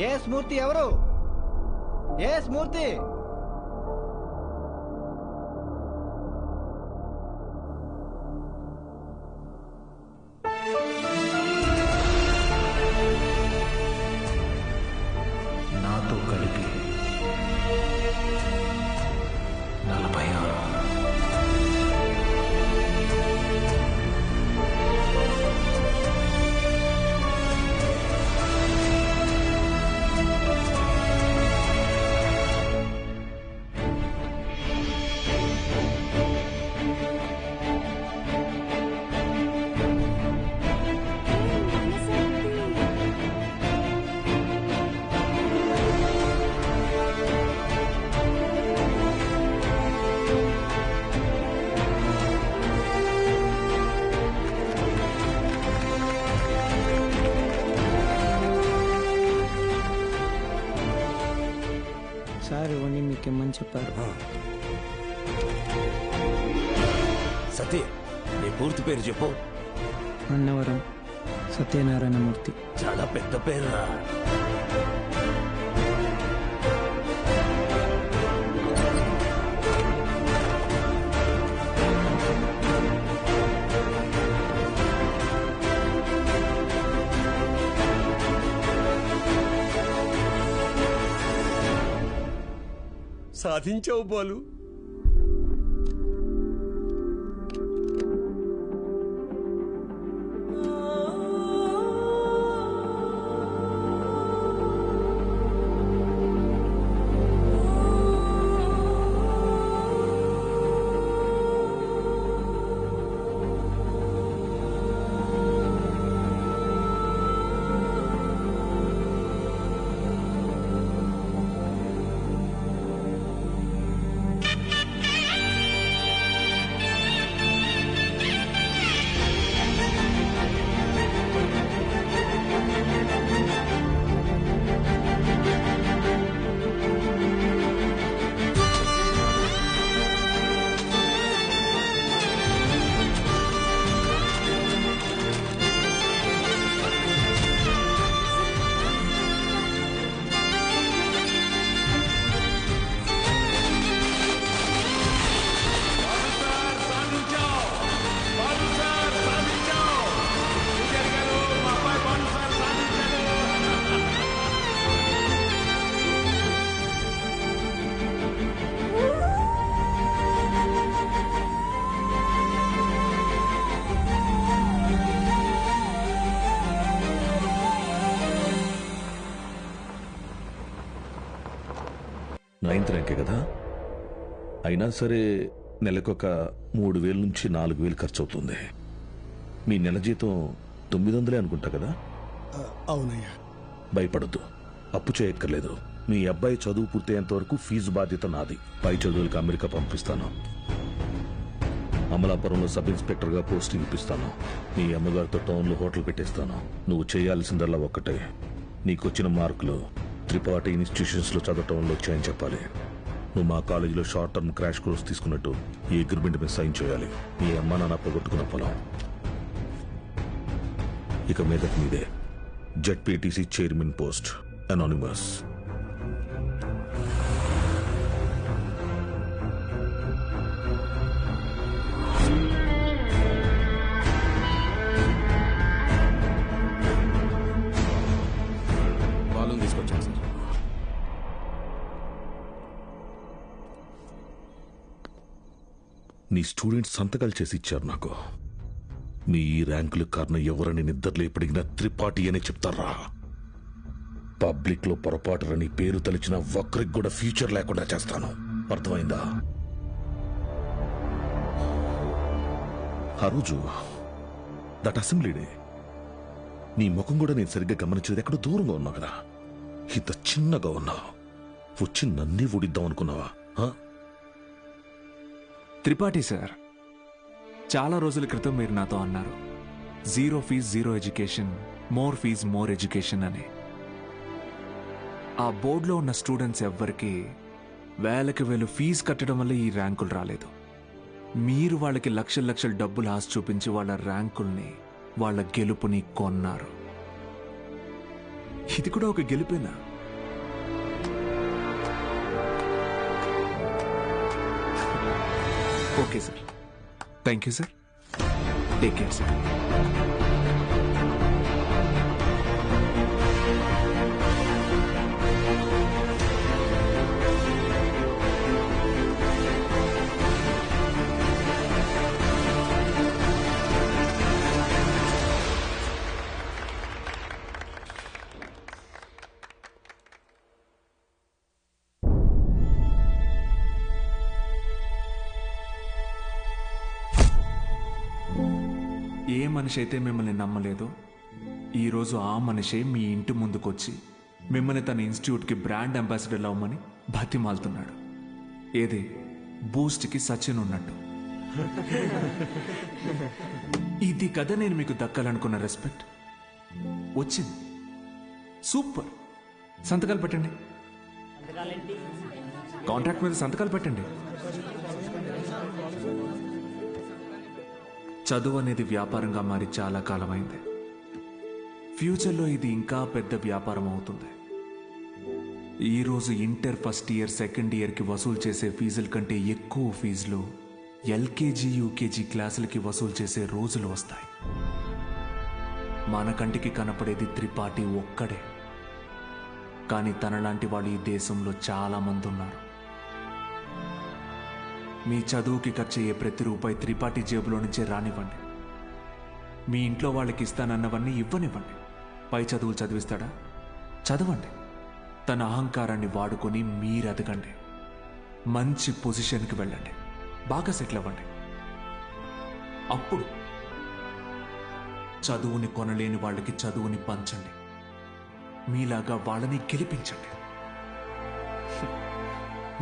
ఏఎస్ మూర్తి ఎవరు? ఏఎస్ మూర్తి. నాతో కలిపి 46. సార్ ఇవన్నీ మీకేమని చెప్పారు? సతీ, నీ పూర్తి పేరు చెప్పు. అన్నవరం సత్యనారాయణమూర్తి. చాలా పెద్ద పేరురా. సాధించావు బాలు. నైన్త్ ర్యాంకే కదా, అయినా సరే నెలకొక 3,000 నుంచి 4,000 ఖర్చు అవుతుంది. మీ నెల జీతం 900 అనుకుంటా కదా? అవునయ్యా. భయపడద్దు, అప్పు చేయక్కర్లేదు. మీ అబ్బాయి చదువు పూర్తయ్యేంత వరకు ఫీజు బాధ్యత నాది. పై చదువులకు అమెరికా పంపిస్తాను. అమలాపురంలో సబ్ ఇన్స్పెక్టర్గా పోస్టింగ్ ఇప్పిస్తాను. మీ అమ్మగారితో టౌన్లో హోటల్ పెట్టేస్తాను. నువ్వు చేయాల్సిందల్లా ఒక్కటే, నీకొచ్చిన మార్కులు త్రిపాఠి ఇన్స్టిట్యూషన్స్లో చదవటంలో వచ్చాయని చెప్పాలి. నువ్వు మా కాలేజీలో షార్ట్ టర్మ్ క్రాష్ కోర్స్ తీసుకున్నట్టు ఈ అగ్రిమెంట్ మీద సైన్ చేయాలి. మీ అమ్మ నాన్న పోగొట్టుకున్న పొలం ఇక మీదట మీదే. ZPTC chairman post, anonymous. వాళ్ళని తీసుకొచ్చాను సార్. నీ స్టూడెంట్స్ సంతకాలు చేసి ఇచ్చారు నాకు. మీ ఈ ర్యాంకులు కారణం ఎవరని నిద్రలో ఎప్పటికినా త్రిపాఠి అనే చెప్తారా? పబ్లిక్ లో పొరపాటుని పేరు తలిచిన ఒక్కరికి కూడా ఫ్యూచర్ లేకుండా చేస్తాను. అర్థమైందా? ఆ రోజు దట్ అసెంబ్లీ డే నీ ముఖం కూడా నేను సరిగ్గా గమనించేది. ఎక్కడో దూరంగా ఉన్నావు కదా, ఇంత చిన్నగా ఉన్నావు. వచ్చి నన్నే ఊడిద్దాం అనుకున్నావా? త్రిపాఠి సార్, చాలా రోజుల క్రితం మీరు నాతో అన్నారు, 0 fees 0 education, more fees more education అని. ఆ బోర్డులో ఉన్న స్టూడెంట్స్ ఎవ్వరికి వేలకి వేలు ఫీజు కట్టడం వల్ల ఈ ర్యాంకులు రాలేదు. మీరు వాళ్ళకి లక్షల లక్షల డబ్బులు ఆశ చూపించి వాళ్ళ ర్యాంకుల్ని, వాళ్ళ గెలుపుని కొన్నారు. ఇది కూడా ఒక గెలుపేనా? Okay sir, thank you sir, take care sir. ఏ మనిషి అయితే మిమ్మల్ని నమ్మలేదో ఈరోజు ఆ మనిషే మీ ఇంటి ముందుకొచ్చి మిమ్మల్ని తన ఇన్స్టిట్యూట్కి బ్రాండ్ అంబాసిడర్ అవ్వమని బతిమాలుతున్నాడు. ఏదే బూస్ట్కి సచిన్ ఉన్నట్టు. ఇది కదా నేను మీకు దక్కాలనుకున్న రెస్పెక్ట్. వచ్చింది. సూపర్. సంతకాలు పెట్టండి. కాంట్రాక్ట్ మీద సంతకాలు పెట్టండి. చదువు అనేది వ్యాపారంగా మారి చాలా కాలమైంది. ఫ్యూచర్లో ఇది ఇంకా పెద్ద వ్యాపారం అవుతుంది. ఈరోజు ఇంటర్ ఫస్ట్ ఇయర్, సెకండ్ ఇయర్కి వసూలు చేసే ఫీజుల కంటే ఎక్కువ ఫీజులు ఎల్కేజీ, యూకేజీ క్లాసులకి వసూలు చేసే రోజులు వస్తాయి. మన కంటికి కనపడేది త్రిపాఠి ఒక్కడే, కానీ తనలాంటి వాళ్ళు ఈ దేశంలో చాలా మంది ఉన్నారు. మీ చదువుకి ఖర్చయ్యే ప్రతి రూపాయి త్రిపాఠి జేబులో నుంచే రానివ్వండి. మీ ఇంట్లో వాళ్ళకి ఇస్తానన్నవన్నీ ఇవ్వనివ్వండి. పై చదువులు చదివిస్తాడా? చదవండి. తన అహంకారాన్ని వాడుకొని మీరు ఎదగండి. మంచి పొజిషన్కి వెళ్ళండి. బాగా సెటిల్ అవ్వండి. అప్పుడు చదువుని కొనలేని వాళ్ళకి చదువుని పంచండి. మీలాగా వాళ్ళని గెలిపించండి.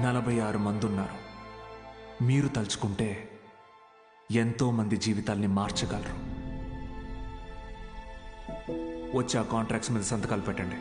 46 మంది ఉన్నారు. మీరు తలుచుకుంటే ఎంతో మంది జీవితాల్ని మార్చగలరు. వచ్చి ఆ కాంట్రాక్ట్స్ మీద సంతకాలు పెట్టండి.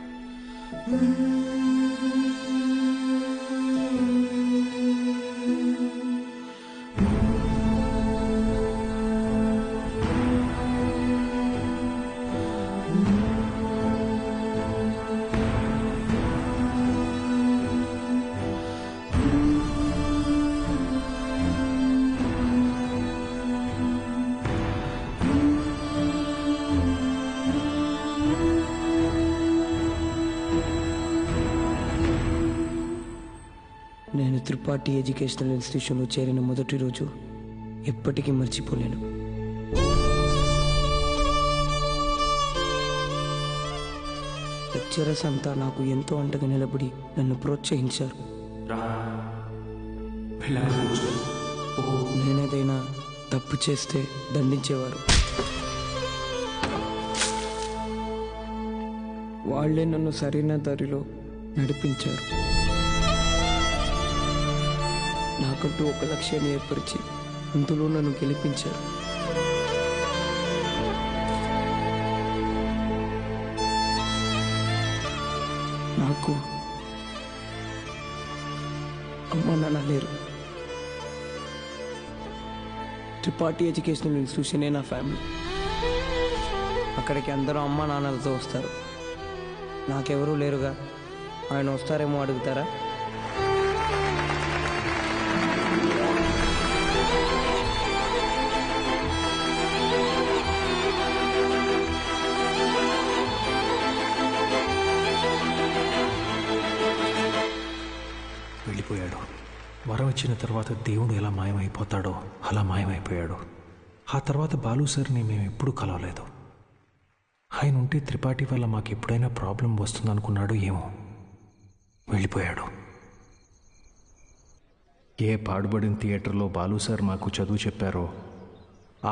నేను త్రిపాఠి ఎడ్యుకేషనల్ ఇన్స్టిట్యూషన్లో చేరిన మొదటి రోజు ఎప్పటికీ మర్చిపోలేను. లెక్చరర్స్ అంతా నాకు ఎంతో అండగా నిలబడి నన్ను ప్రోత్సహించారు. నేనేదైనా తప్పు చేస్తే దండించేవారు. వాళ్లే నన్ను సరైన దారిలో నడిపించారు. నాకంటూ ఒక లక్ష్యాన్ని ఏర్పరిచి అందులో నన్ను గెలిపించారు. నాకు అమ్మ నాన్న లేరు. త్రిపాఠి ఎడ్యుకేషనల్ ఇన్స్టిట్యూషనే నా ఫ్యామిలీ. అక్కడికి అందరూ అమ్మ నాన్నలతో వస్తారు. నాకెవరూ లేరుగా, ఆయన వస్తారేమో అడుగుతారా? వెళ్ళిపోయాడు. వరం ఇచ్చిన తర్వాత దేవుడు ఎలా మాయమైపోతాడో అలా మాయమైపోయాడు. ఆ తర్వాత బాలు సార్ని మేము ఎప్పుడూ కలవలేదు. ఆయన ఉంటే త్రిపాఠి వల్ల మాకు ఎప్పుడైనా ప్రాబ్లం వస్తుందనుకున్నాడు ఏమో. వెళ్ళిపోయాడు. ఏ పాడుబడిన థియేటర్లో బాలు సార్ మాకు చదువు చెప్పారో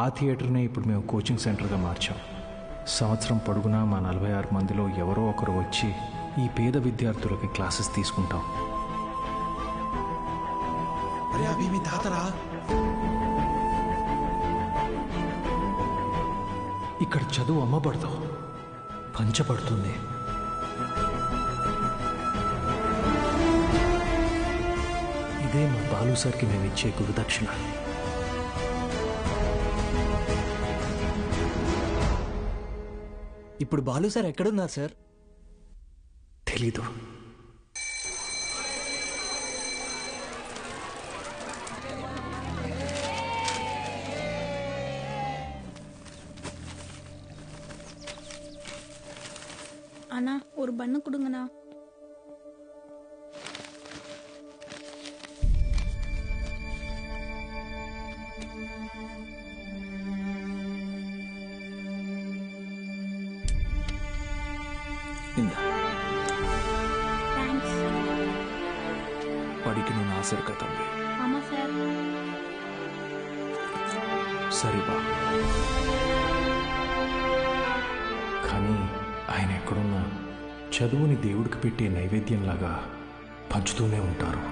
ఆ థియేటర్నే ఇప్పుడు మేము కోచింగ్ సెంటర్గా మార్చాం. సంవత్సరం పొడుగునా మా 46 మందిలో ఎవరో ఒకరు వచ్చి ఈ పేద విద్యార్థులకి క్లాసెస్ తీసుకుంటాం. అరే అభి మీ తాతరా. ఇక్కడ చదువు అమ్మబడదు, పంచబడుతుంది. ఇదే మా బాలు సార్కి మేము ఇచ్చే గురుదక్షిణ. ఇప్పుడు బాలు సార్ ఎక్కడున్నారు సార్? తెలీదు. அண்ணா ஒரு பண்ணு கொடுங்கண்ணா. వాడికి నువ్వు ఆశీర్గా తండ్రి. ஆமா சார். సరే బా. కానీ ఆయన ఎక్కడున్నా చదువుని దేవుడికి పెట్టే నైవేద్యంలాగా పంచుతూనే ఉంటారు.